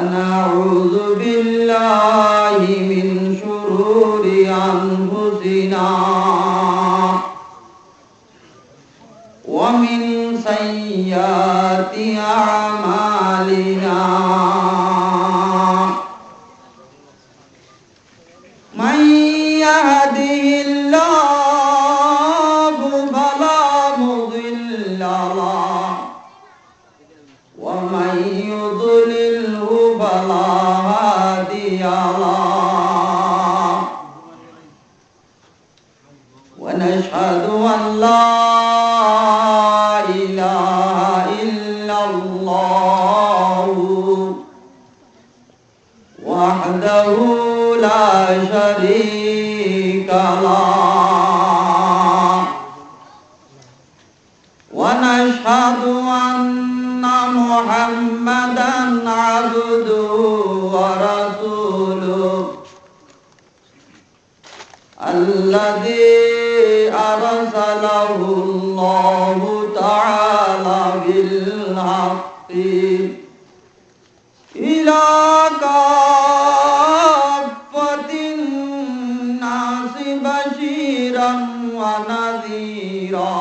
ونعوذ بالله من شرور أنفسنا ومن سيئات أعمالنا من يهده الله فلا مضل له ومن يضلله فلا هادي له ونشهد أن لا إله إلا الله وحده لا شريك له ونشهد أن محمدا عبده ورسوله الذي أرسله الله تعالى بالحق إلى كافة الناس بشيرا ونذيرا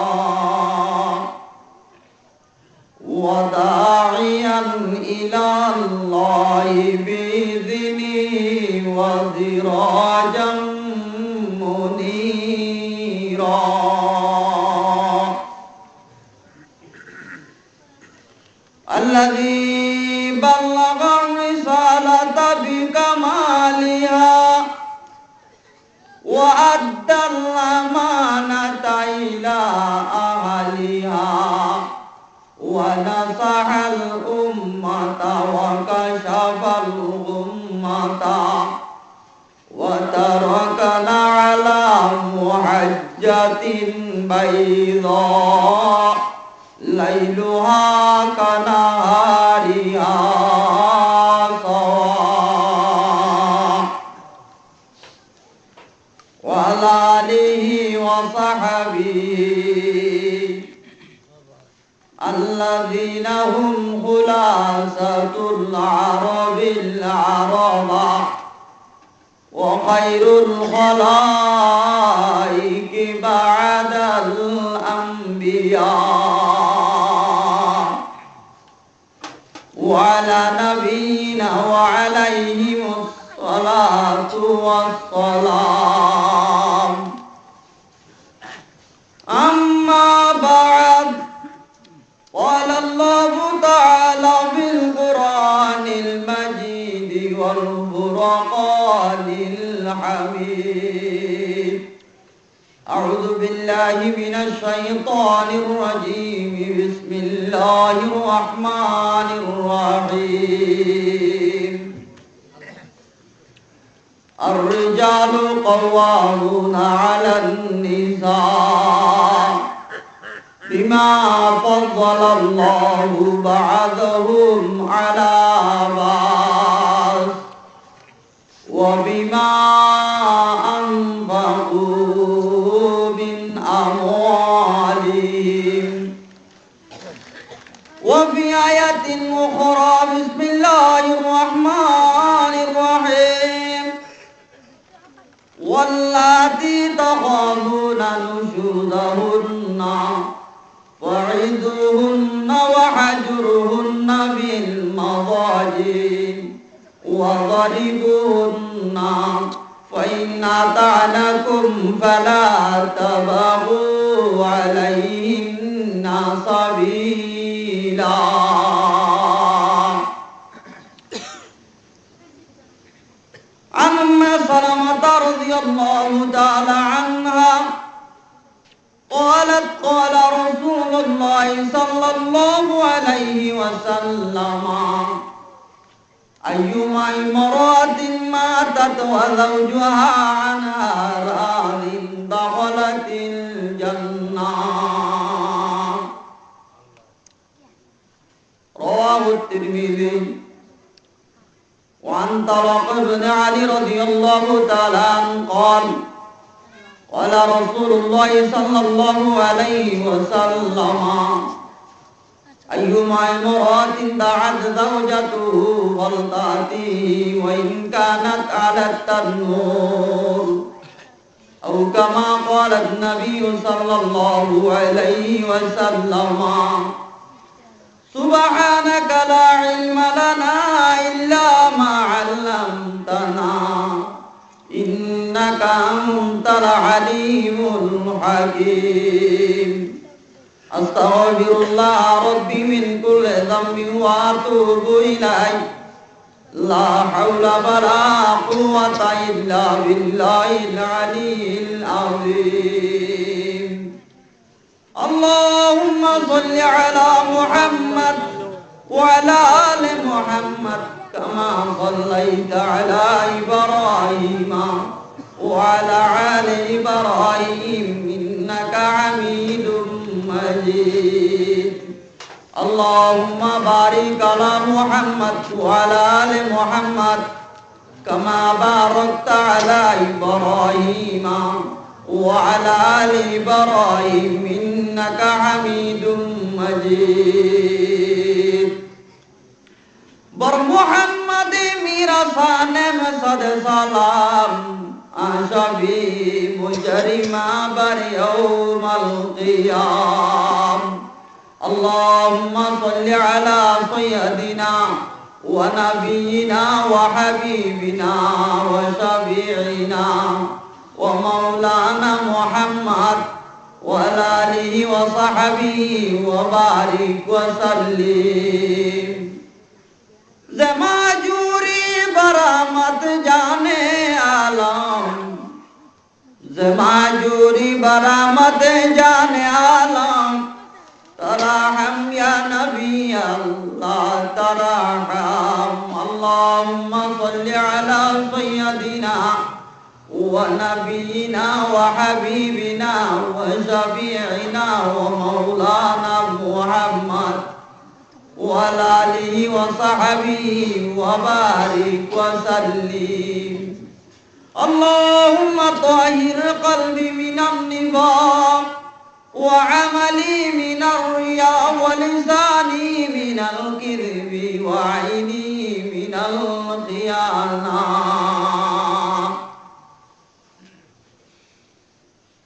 وداعيا إلى الله بإذنه وسراجا منيرا الذي بلغ الرسالة بكمالها وأدى الأمانة إلى أهلها ونصح الأمة وكشف الغمة وتركنا على محجة بيضاء ليلها كنهارها سواء وعلى آله وصحبه الذين هم خلاصة العرب العربة وخير الخلائق بعد الأنبياء وعلى نبينا وعليهم الصلاة والسلام أما بعد قال الله تعالى في القرآن المجيد والفرقان الحميد أعوذ بالله من الشيطان الرجيم بسم الله الرحمن الرحيم الرجال قوامون على النساء بما فضل الله بعضهم على بعض وبما أنفقوا من أموالهم وفي آية أخرى بسم الله الرحمن الرحيم واللاتي تخافون نشوزهن فعظوهن وحجرهن بالمضاجع وضربوهن فإن أطعنكم فلا تبغوا عليهن سبيلا عن أم سلمة رضي الله تعالى عنها قالت قال رسول الله صلى الله عليه وسلم أيما امرأة ماتت وزوجها عنها راض دخلت الجنة رواه الترمذي وعن طلق بن علي رضي الله تعالى عنه قال قال رسول الله صلى الله عليه وسلم أيما امرأة دعت زوجته الغلطة وإن كانت على التنور أو كما قال النبي صلى الله عليه وسلم سبحانك لا علم لنا إلا ما علمتنا إنك أنت العليم الحكيم أستغفر الله ربي من كل ذنب وأتوب إليه لا حول ولا قوة إلا بالله العلي العظيم اللهم صل على محمد وعلى آل محمد كما صليت على إبراهيم وعلى آل إبراهيم إنك حميد مجيد اللهم بارك على محمد وعلى آل محمد كما باركت على إبراهيم وعلى آل إبراهيم إنك حميد مجيد بر محمد میرا سانم صد سلام آشبی مجرما بر يوم القيام اللهم صل على سيدنا ونبينا وحبيبنا وشفيعنا ومولانا محمد وعلى آله وصحبه وبارك وسلم जमाजूरी बरामत जाने आलम जमाजूरी बरामत जाने आलम तराहम या नबी अल्लाह तराहम अल्लाहुम्म सल्लि अला सय्यदिना व नबीना व हबीबिना व शफीइना व मौलाना मुहम्मद وعلى آله وصحبه وبارك وسلم اللهم طهر قلبي من النفاق وعملي من الرياء ولساني من الكذب وعيني من الخيانة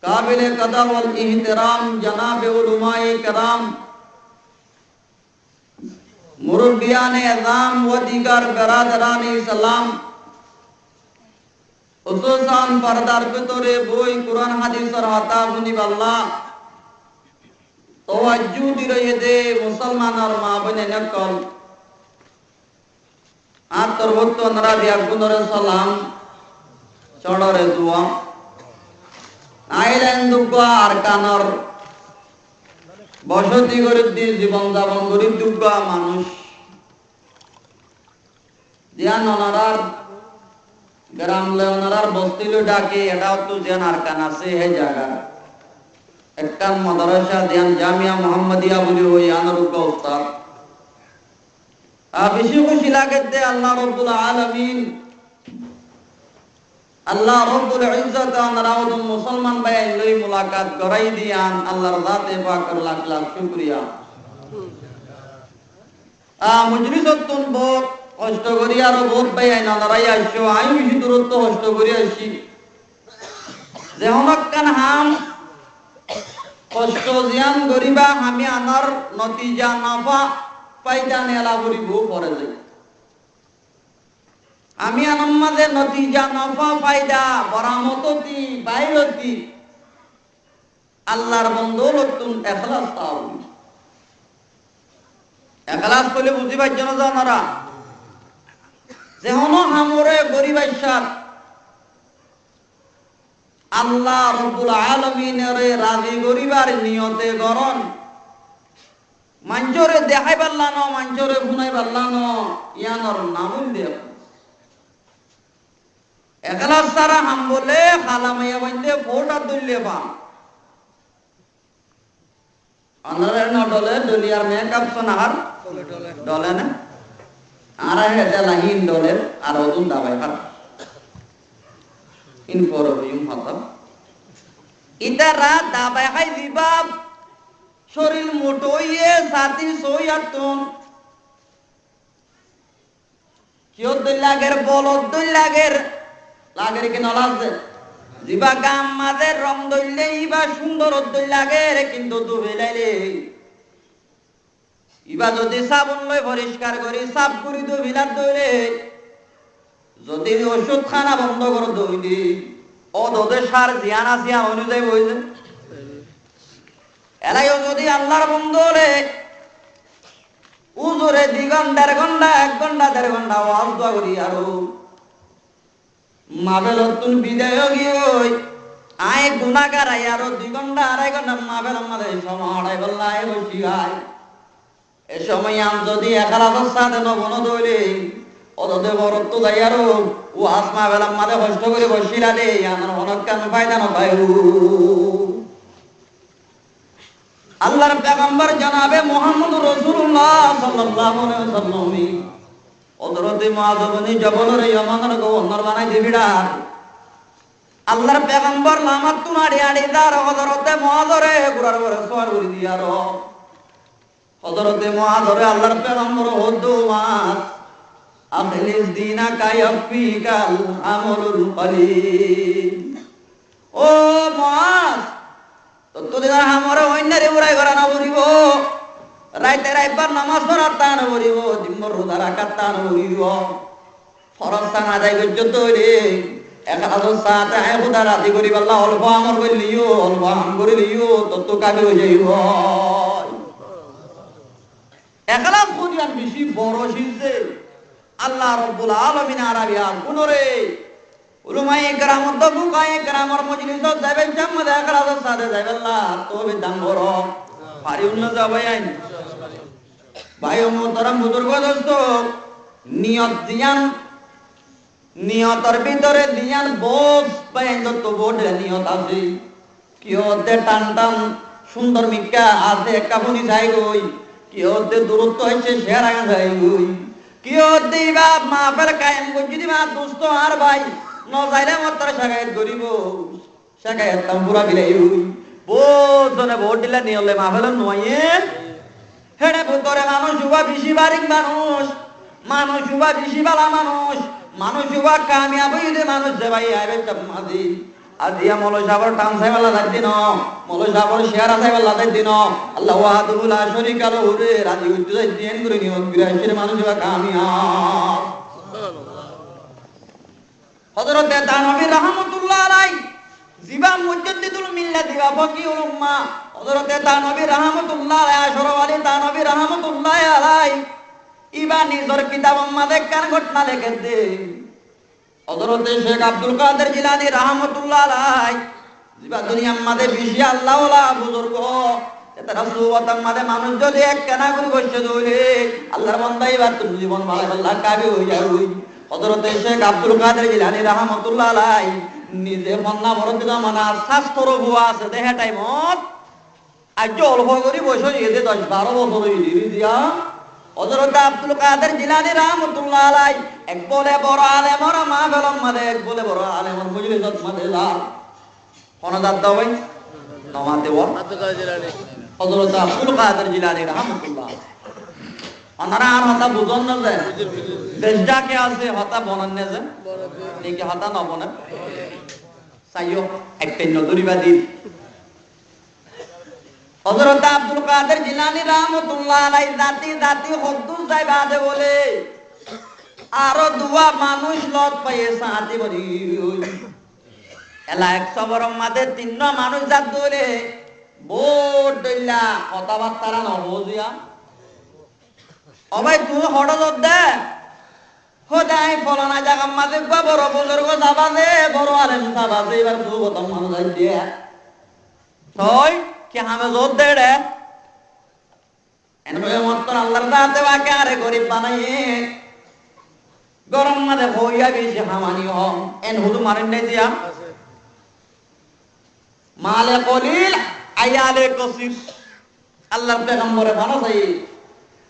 قابل قدر والاحترام جناب علماء کرام मुरब्बियाने अज़ाम व दीगर बरादरान इस्लाम खुसूसान पर्दार भितरे বই কুরআন হাদিসের হতা শুনিবাল্লাহ তাওয়াজ্জু দিরে দে মুসলমানের মা বনে নকল আতরবত নরা দিয়া গুনরে সালাম চড়রে দুয়া আইলেন দুগা আর কানর বসতি গরিব জীবন যাপন গরিব দুর্গা মানুষ জিয়ান ওনারার গ্রাম ওনারার বস্তিলে ডাকে এটাও তো জিয়ান আর কান আছে হে জায়গা একটা মাদ্রাসা জিয়ান জামিয়া মুহাম্মাদিয়া বলি ওই আনরুক উস্তাদ বেশি খুশি লাগে দে আল্লাহ রাব্বুল আলামিন আল্লাহ রব্বুল ইজ্জত ওনারাও মুসলমান ভাই লই মুলাকাত করাই দিয়ান আল্লাহর জাতে পাকের লাখ লাখ শুকরিয়া মজলিসতুন বহুত কষ্ট করি আর বহুত ভাই ওনারাই আইছো আমি বেশি দূরত্ব কষ্ট করি আসি যে হনকান হাম কষ্ট জিয়ান গরিবা আমি আনার নতিজা নাফা পাইতা নেলা করিব পরে যাই আমি আনার মাঝে নতিজা নফা ফায়দা বরামততি বাইরতি আল্লাহর বন্দৌলতুন ইখলাস তাও ইখলাস কইলে বুঝিবার জন্য জানারা যে হনো হামরে গরিবাইসার আল্লাহ রাব্বুল আলামিনের রাজি গরিবার নিয়তে গরন মাঞ্জরে দেখাই পারলানো মাঞ্জরে গুনাই পারলানো ইয়ানর নামুল দেব একলাস সারা হাম বলে খালামাইয়া বন্ধে ফোটা দইলে পাম আনারে ন ডলে দলিয়ার মেকআপ সনাহার ডলে না আর হেটা লাহিন ডলের আর ওদুন দাবাই হাত ইন পরবিম হতা ইতারা দাবাই হাই দিবাব শরীর মোটো ইয়ে সাথী সইয়াতুন কিয় দুই লাগের বলদ দুই লাগের লাগের কি নলাছে জিবা গাম মাঝে রং দইলে ইবা সুন্দর দুই লাগের কিন্তু দুবিলাইলে ইবা যদি সাবুন লই পরিষ্কার করি সাফ করি দুবিলার দইলে যদি ওষুধ খানা বন্ধ করে দইলি ও দোদের সার জিয়ান আসিয়া অনুযায়ী বইছে এরাইও যদি আল্লাহর বন্ধু হলে উজুরে 2 ঘন্টা 1 ঘন্টা 1 ঘন্টা 1.5 ঘন্টা ওয়াজ দোয়া করি আরো মাবেলতুন বিদায় গিয়ে আয় গুনাহগার আই আরো 2 ঘন্টা 2.5 ঘন্টা মাবেল আমাদের সময় বল্লায় বসি আয় এ সময় আম যদি একালাত সাথে নবন দইলে ওদে বরত্ব যাই আরো ওয়াজ মাবেল আমাদের কষ্ট করে বসিলা দে আমার অনেক কান ফায়দা না পাইও আল্লাহর পয়গম্বর জনাবে মুহাম্মদ রাসূলুল্লাহ সাল্লাল্লাহু আলাইহি ওয়াসাল্লাম হযরত মুআয ইবনে জবলের ইয়ামানের গভর্নর বানাই দিবিড়া আল্লাহর পয়গম্বর লামাত তুনাড়ি আড়ি দার হযরত মুআযরে গুরার বরে সওয়ার করি দিয়ার হযরত মুআযরে আল্লাহর পয়গম্বর হুদুমাস আখলিস দিনা কায়াফিকাল আমলুল কলিল ও মুআয তোদের আমারে অন্যারে উড়াই করা না বলিব রাইতে রাইবার নামাজ পড়ার তা না বলিব দিম্বর রোজা রাখার তা না বলিব ফরজ সানা যাই গজ্জত রে একাদশ সাথে আয় খুদা রাতি করিব আল্লাহ অল্প আমর করিলিও অল্প আম করিলিও তত কাবি হয়ে যাইব একলা খুদিয়ান বেশি বড় শিখছে আল্লাহ রাব্বুল আলামিন আরাবিয়ান কোনরে উলুমায়ে কেরাম দবুকায়ে কেরামর মজলিসত যাবে জাম্মা একলা সাথে যাবে আল্লাহ তবে দাম বড় পারি উন্ন যাবে আইন ভাই মোহতরম বুজুর্গ দোস্ত নিয়ত দিয়ান নিয়তের ভিতরে দিয়ান বোঝ বাইন যত বোর্ড নিয়ত আছে কিয়তে টান টান সুন্দর মিক্কা আছে কাপুনি যাই গই কিয়তে দূরত্ব হইছে শেয়ার আগা যাই গই কিয়তে বাপ মাফের কায়েম করি দিবা দোস্ত আর ভাই ন যাইলে মতর শাকায়েত করিব শাকায়েত তাম্পুরা বিলাই হই বোজনে ভোট দিলে নিয়লে মাফেল নয়ে হেডে ভিতরে মানুষ উবা বেশি বারিক মানুষ উবা বেশি বালা মানুষ উবা কামিয়াব হইলে মানুষ যে ভাই আইবে চামাদি আজিয়া মৌলাই সাহেবের টান সাহেবেলা যাই দিন মৌলাই সাহেবের শেয়ার সাহেবেলা যাই দিন আল্লাহ ওয়াহাদুহু লা শারীকা লাহু রে রাজি হইতে যাই দিন করে নিয়ত বিরাশির মানুষ উবা কামিয়াব হযরত তানবী রাহমাতুল্লাহ আলাইহি জিবা মুজাদ্দিদুল মিল্লাত দিবা ফকিহুল উম্মাহ হযরত তানবী রাহমাতুল্লাহ আলাইহি আশরাফ আলী তানবী রাহমাতুল্লাহ আলাইহি ইবা নিজর কিতাব মাদে কান ঘটনা লিখে দে হযরত শেখ আব্দুল কাদের জিলানী রাহমাতুল্লাহ আলাইহি জিবা দুনিয়া মাদে বেশি আল্লাহ ওয়ালা বুজুর্গ এটা রাসূলত মাদে মানুষ যদি এক কানা করে বসে দইলে আল্লাহর বান্দা এবার তুমি জীবন ভালো আল্লাহ কাবি হই যাই হযরত শেখ আব্দুল কাদের জিলানী রাহমাতুল্লাহ আলাইহি নিজে মন্না বরতে জামানা শাস্ত্র বুয়া আছে দেহে টাইমত আজ অল্প করে বসে এতে 10-12 বছর হইলি দিয়া হযরত আব্দুল কাদের জিলানী রাহমাতুল্লাহ আলাইহি এক বলে বড় আলেমর মাহফিল মাদে এক বলে বড় আলেমর মজলিসত মাদে যা কোন দাদ দাও ভাই নমাতে ওয়া আব্দুল কাদের জিলানী হযরত আব্দুল কাদের জিলানী রাহমাতুল্লাহ ওনারা আর হতা বুঝন না যায় দেশটা কে আছে হতা বনন না যায় নেকি হতা না বনে সাইয়ো একটা নদুরিবাদী হযরত আব্দুল কাদের জিলানী রাহমাতুল্লাহ আলাইহি জাতি হুদ্দুস যাইবাদে বলে আরো দুয়া মানুষ লত পাইয়ে সাথী বলি এলা 100 বড় মাদে 3 মানুষ জাত ধরে বোট দইলা কথাবার্তা না বুঝিয়া ও ভাই তুই হঠাৎ দে খোদাই ফলানা জায়গা মাঝে বড় বুজুর্গ যাবাদে বড় আলেম যাবাদে এবার তুই কথা মানুষ দিয়ে তুই কি হামে জোর দে রে এনবে মত আল্লাহর দাতে বাকে আরে গরিব বানাইয়ে গরম মাঝে হইয়া বেশি হামানি হম এন হুদু মারেন নাই দিয়া মালে কলিল আয়ালে কসির আল্লাহর পয়গম্বরে বানাই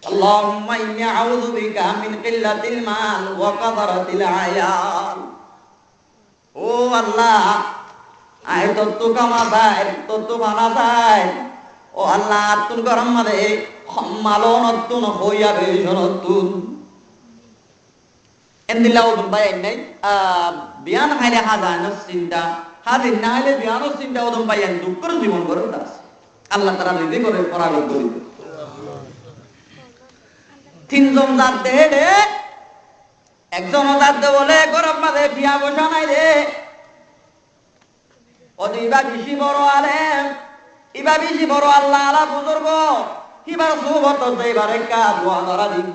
আল্লাহুম্মা ইন্নী আউযু বিকা মিন কিল্লাতিল মাল ওয়া কাদরাতিল আয়াল ও আল্লাহ আয় তো কামা যায় তো বানা যায় ও আল্লাহ তুন গরম মারে মালন তুন হইয়া বেশন তুন এন্দিল্লাহ ওদন ভাই নাই বিয়ান হাইলে হাজানো চিন্তা হাজির না হলে বিয়ানো চিন্তা ওদন ভাই দুঃখের জীবন করে দাস আল্লাহ তারা রিজি করে পরাগত করিত তিনজন জাত দেহে একজন জাত বলে গরম মাঝে বিয়া বসা নাই রে অদিবা বেশি বড় আলেম ইবা বেশি বড় আল্লাহ আলা বুজুর্গ ইবার সুবত এবারে কা দোয়া করা দিন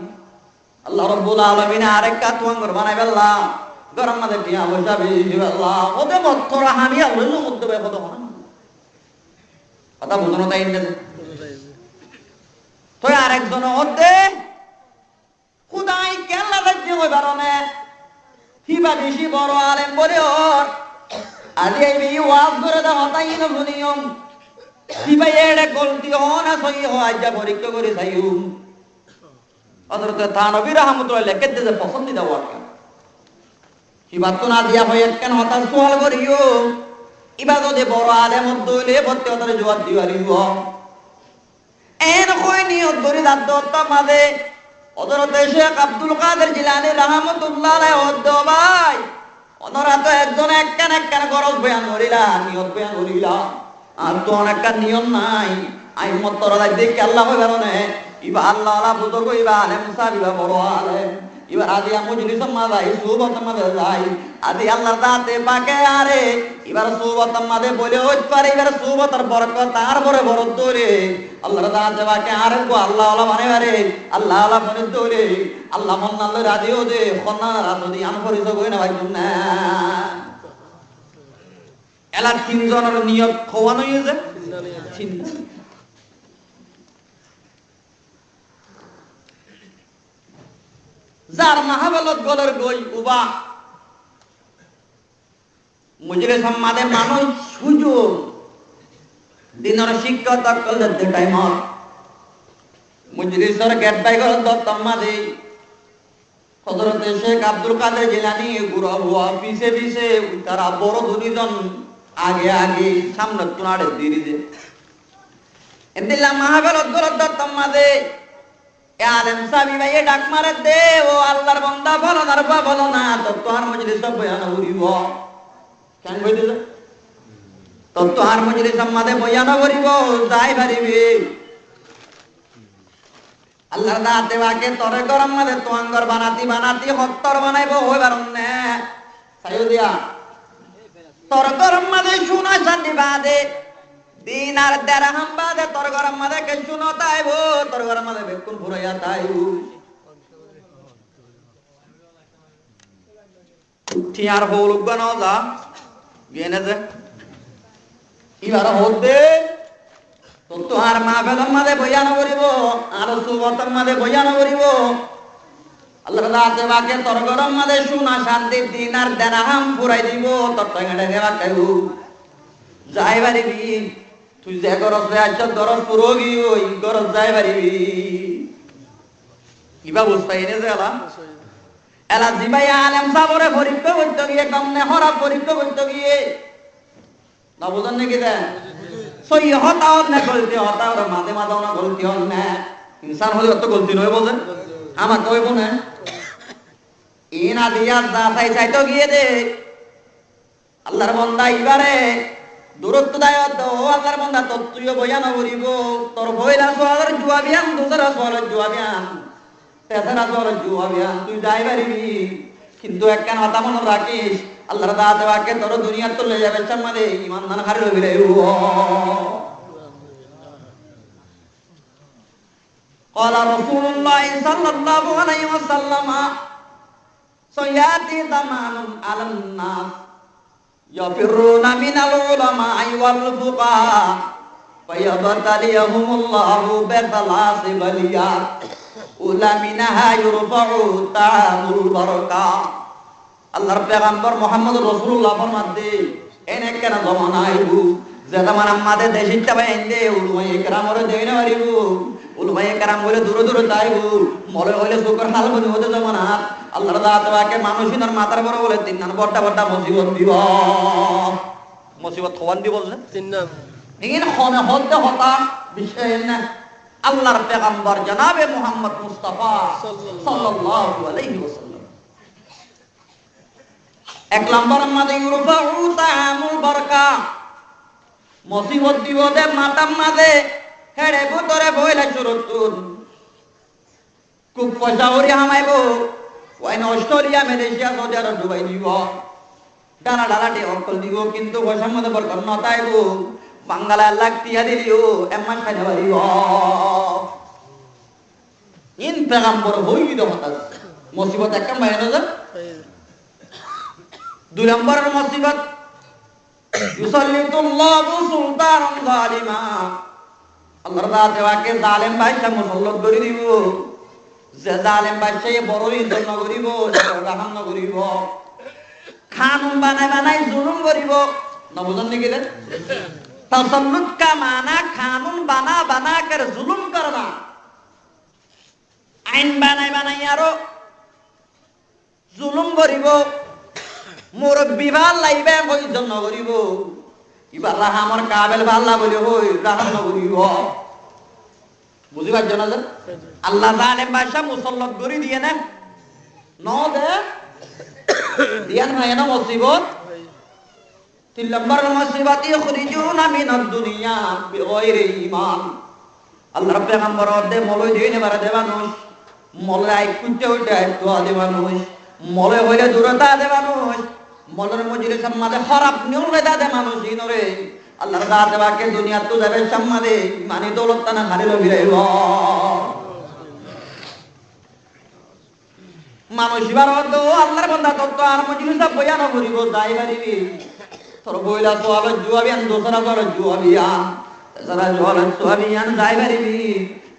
আল্লাহ রাব্বুল আলামিন আরেকটা তুয়াঙ্গর বানাই বেল্লা গরম মাঝে বিয়া বসা বেশি আল্লাহ ওতে মত্তরা হানি আল্লাহ মধ্যে বে কত কথা বুঝনো তাই না তো আরেকজন হতে খুদাই কেল্লা রাজ্য হই বারনে হিবা বেশি বড় আলেম বলে ওর আজি এই ওয়াজ করে দাও তাই না শুনিয়ম হিবা এড়ে গলতি হনা সই হয় যা পরীক্ষা করে যাইউ হযরত থানবী রাহমাতুল্লাহ লিখতে যে পছন্দিদা ওয়াক্য হিবা তো না দিয়া হয় কেন হতা সওয়াল করিও ইবাদতে বড় আলেম দইলে বত্তে ওদের জবাব দিওয়ারিব এন কই নিয়ত ধরে দাদত মাঝে হযরত শেখ আব্দুল কাদের জিলানী রাহমাতুল্লাহ আলাইহি ওদ ভাই ওনারা তো একজন একখান গরজ বয়ান করিলা নিয়ত বয়ান করিলা আর তো অনেকটা নিয়ম নাই আই মতরা দেখি আল্লাহ হই কারণে ইবা আল্লাহ আলা বুজুর্গ ইবা আলেম সাহিবা বড় আলেম ইবা আদি মজলিস মাদাই সুবত মাদে যাই আদি আল্লাহর দাতে পাকে আরে ইবার সুবত মাদে বলে হইত পারে ইবার সুবতর বরকত তার পরে বরকত দরে আল্লাহর দাতে পাকে আরে গো আল্লাহ আলা মানে আরে আল্লাহ আলা মানে দরে আল্লাহ মন আল্লাহ রাদিও দে খনা রাদি আন পরিচ কই না ভাই না এলা তিনজনের নিয়ত খওয়ানো হইছে চিন্তা যার মাহাবলত গলের গই উবা মুজরে সম্মাদে মানুষ সুযোগ দিনের শিক্ষক কলের দে টাইম মুজরে সর গেট বাই গল দত্তমাদে হযরত শেখ আব্দুল কাদের জিলানী গুরু হুয়া পিছে পিছে তারা বড় দুইজন আগে সামনে তুনাড়ে দিরিদে এদিলা মাহাবলত গল দত্তমাদে আলেম সাবি ভাই ডাক মারে দে ও আল্লাহর বান্দা বলো না রবা বলো না তো তোর মজলিস বয়ান করিব কেন কই দিল তো তোর মজলিস মাদে বয়ান করিব যাই পারিবি আল্লাহর দাতে বাকে তোরে গরম মাদে তোয়াঙ্গর বানাতি হত্তর বানাইব হই পারন না সাইও দিয়া তোর গরম মাদে শুনা শান্তি বাদে দিনার দেরহাম বাদে তোর গরম মাদে কে শুনো তাইব তোর গরম মাদে বেকুন ফুরাইয়া তাইব ঠিয়ার হলুক বানাও যা গেনে যে ইবার হতে তো তোহার মা বেদম মাদে বয়ান করিব আর সুবতম মাদে বয়ান করিব আল্লাহর দাতে বাকে তোর গরম মাদে শুনা শান্তি দিনার দেরহাম ফুরাই দিব তোর টাঙ্গাটা গেবা কাইব যাই পারিবি তুই যে গরজ আচ্ছা গরজ পুরো গিয়ে ওই গরজ যাই পারিবি কিবা বুঝতাই এনে যে এলা জিবাই আলেম সাবরে পরীক্ষা করতে গিয়ে কমনে হরা পরীক্ষা করতে গিয়ে না বুঝেন নাকি দেন সই হতাও না গলতি হতাও মাঝে মাঝেও না গলতি হন না ইনসান হলে অত গলতি নয় বোঝেন আমার কইব না ইনা দিয়া যা চাইতো গিয়ে দে আল্লাহর বান্দা ইবারে দূরত্ব দায়ত ও আল্লাহর বান্দা তো তুইও বয়ান করিব তোর ভয়লা সোয়ালের জুয়াবিয়ান দুসরা সোয়ালের জুয়াবিয়ান তেসরা সোয়ালের জুয়াবিয়ান তুই যাই পারিবি কিন্তু একখান কথা মনে রাখিস আল্লাহর দাতে বাকে তোর দুনিয়ার তো লয়ে যাবে সামনে ঈমান দান হারে লইবি রে قال رسول الله صلى الله عليه وسلم سياتي زمان على الناس يفرون من العلماء والفقهاء فيبتليهم الله بثلاث بليات أولى منها يرفع طعام البركة আল্লাহর পয়গম্বর মুহাম্মদ রাসূলুল্লাহ ফরমাতে এনে কেন জমানা আইবু যে জামান আমাদের দেশে তবে এন্ডে উলমায়ে কেরামরে দেইনা পারিবু উলমায়ে কেরাম বলে দূর দূর যাইবু মরে হইলে সুকর হাল বনি হতে জমানা আল্লাহর দাওয়াতকে মানুষিনার মাথার বড় বলে তিন নাম বড়টা বড়টা মুসিবত দিব মুসিবত খওয়ান দিব বলছে তিন নাম ইন খনে হতে হতা বিষয় না আল্লাহর পয়গম্বর জনাবে মুহাম্মদ মুস্তাফা সাল্লাল্লাহু আলাইহি ওয়াসাল্লাম এক নম্বর মাঝে ইউরফাউ তাহামুল বরকা, মুসিবত বিপদে মাতাম মাঝে হেড়ে ভিতরে বইলে সুরতুন খুব পয়সা হরি হামাইব ওই অস্ট্রেলিয়া মালয়েশিয়া সৌদি আরব ডুবাই দিব ডানা ডালাটি অকল দিব কিন্তু পয়সার মধ্যে বরকত নতাইব বাঙ্গালা লাখ টিয়া দিলিও এমন খাইতে পারিব ইন পেগাম্বর হইল হতাশ মুসিবত একদম বাইরে না যায়। দুই নম্বরের মুসিবত ইউসাল্লিতুল্লাহু সুলতানান জালিমা, আল্লাহর দাওয়াকে জালেম বাইশা মুসল্লত করে দিব, যে জালেম বাইশা বড়ই জন্য করিব রাহাম না করিব, কানুন বানাই বানাই জুলুম করিব না বুঝন নাকি রে তাসাল্লুত কা মানা কানুন বানা বানা কর জুলুম করনা, আইন বানাই বানাই আরো জুলুম করিব, মুরব্বী ভাল লাইবে কই জন্য করিব, এবার রাহামর কাবেল ভাল্লা বলে হই রাহাম না করিব বুঝিবার জন্য আল্লাহ জালেম বাদশা মুসল্লত করে দিয়ে না ন দে দিয়ান হয় না মুসিবত। তিন নম্বর মুসিবত ইখরিজুনা মিনাদ দুনিয়া বিগাইরি ঈমান, আল্লাহর পেগম্বর দে মলই দিনে বারে দে মানুষ মলাই কুঁতে উঠে দোয়া দে মানুষ মলে হইলে দূরতা দে মানুষ মলের মজুরি সম্মাদে খারাপ নিয়ম দে দে মানুষ ইনরে আল্লাহর দাতে বাকে দুনিয়া তো যাবে সম্মাদে মানে দৌলত তানা হারিল ভিড়াইব মানুষ বার হতো আল্লাহর বান্দা তত্ত্ব আর মজুরি সব বয়ান করিব যাই পারিবি তোর বইলা সোয়াল জুয়াবিয়ান দোসরা তোর জুয়াবিয়ান তেসরা জোয়াল সোয়াবিয়ান যাই পারিবি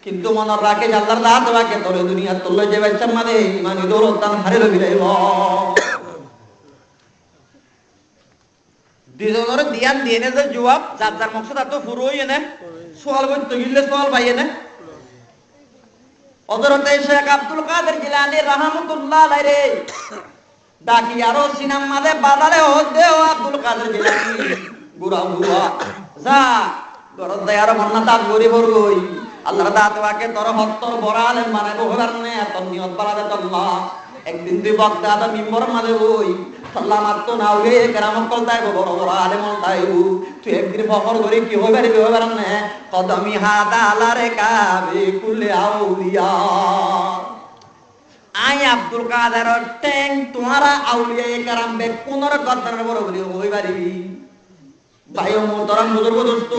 কিন্তু মনের রাখে আল্লাহর দাতে বাকে তোর দুনিয়া তোলে যাবে সম্মাদে মানে দৌলত তানা হারিল ভিড়াইব। দিজনের দিয়ান দিয়ে যে জবাব যার যার মকসদ এত ফুরু হইয়ে না সোয়াল করতে গিলে সোয়াল পাইয়ে না। হযরত শেখ আব্দুল কাদের জিলানী রাহমাতুল্লাহ আলাইহি ডাকি আরো সিনাম মাঝে বাদালে হদে ও আব্দুল কাদের জিলানী গুরা গুয়া যা গরদ দেয়ার মন্না তা গরি বরগই আল্লাহর দাতওয়াকে তোর হত্তর বরালে মানাবো হবার নে তোর নিয়ত বাড়াবে আল্লাহ একদিন তুই বাগদাদ মিম্বর মাঝে হই সাল্লামাত তো না হইলে কেরামত কলতাই বড় বড় আলেম তাই তুই একদিন ফখর করি কি হইবে রে হইবার না কদমি হাদা আলারে কাবে কুলে আউলিয়া আই আব্দুল কাদের টেং তোমারা আউলিয়া কেরাম বে কোনর গদ্দার বড় বলি হইবারিবি ভাইও মোহতরম বুজুর্গ দোস্ত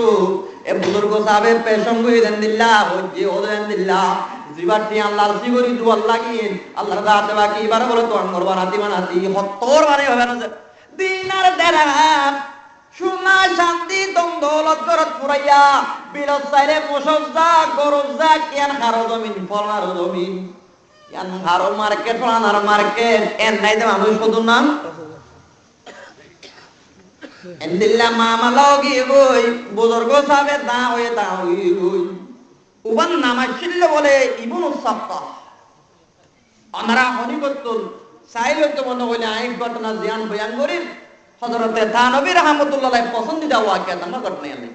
এ বুজুর্গ সাহেব পেশম কই দেন দিল্লাহ হজ্জে ওদেন দিল্লাহ জিবাটি আল্লাহর জিগরি দু আল্লাহ কি আল্লাহর দাতে বাকি এবারে বলে তো আঙ্গর বানাতি বানাতি হত্তর বারে হবে না দিনার দেরাম সুমা শান্তি দম দৌলত দরত পুরাইয়া বিলত সাইরে মুসজ্জা গরজা কেন হারো জমিন ফলার জমিন কেন হারো মার্কেট ফলানার মার্কেট এন নাই দে মানুষ কত নাম এন্দিল্লা মামা লগি গই বুজুর্গ সাহেব দা হয়ে তা হই উবান নাম ছিল বলে ইবনু সাক্কা আমরা হনিবতুল সাইল তো মনে হইলে আইক ঘটনা জ্ঞান বয়ান করি হযরতে থানবী রাহমাতুল্লাহ আলাইহি পছন্দিদা ওয়াকিয়া আমরা ঘটনা এনে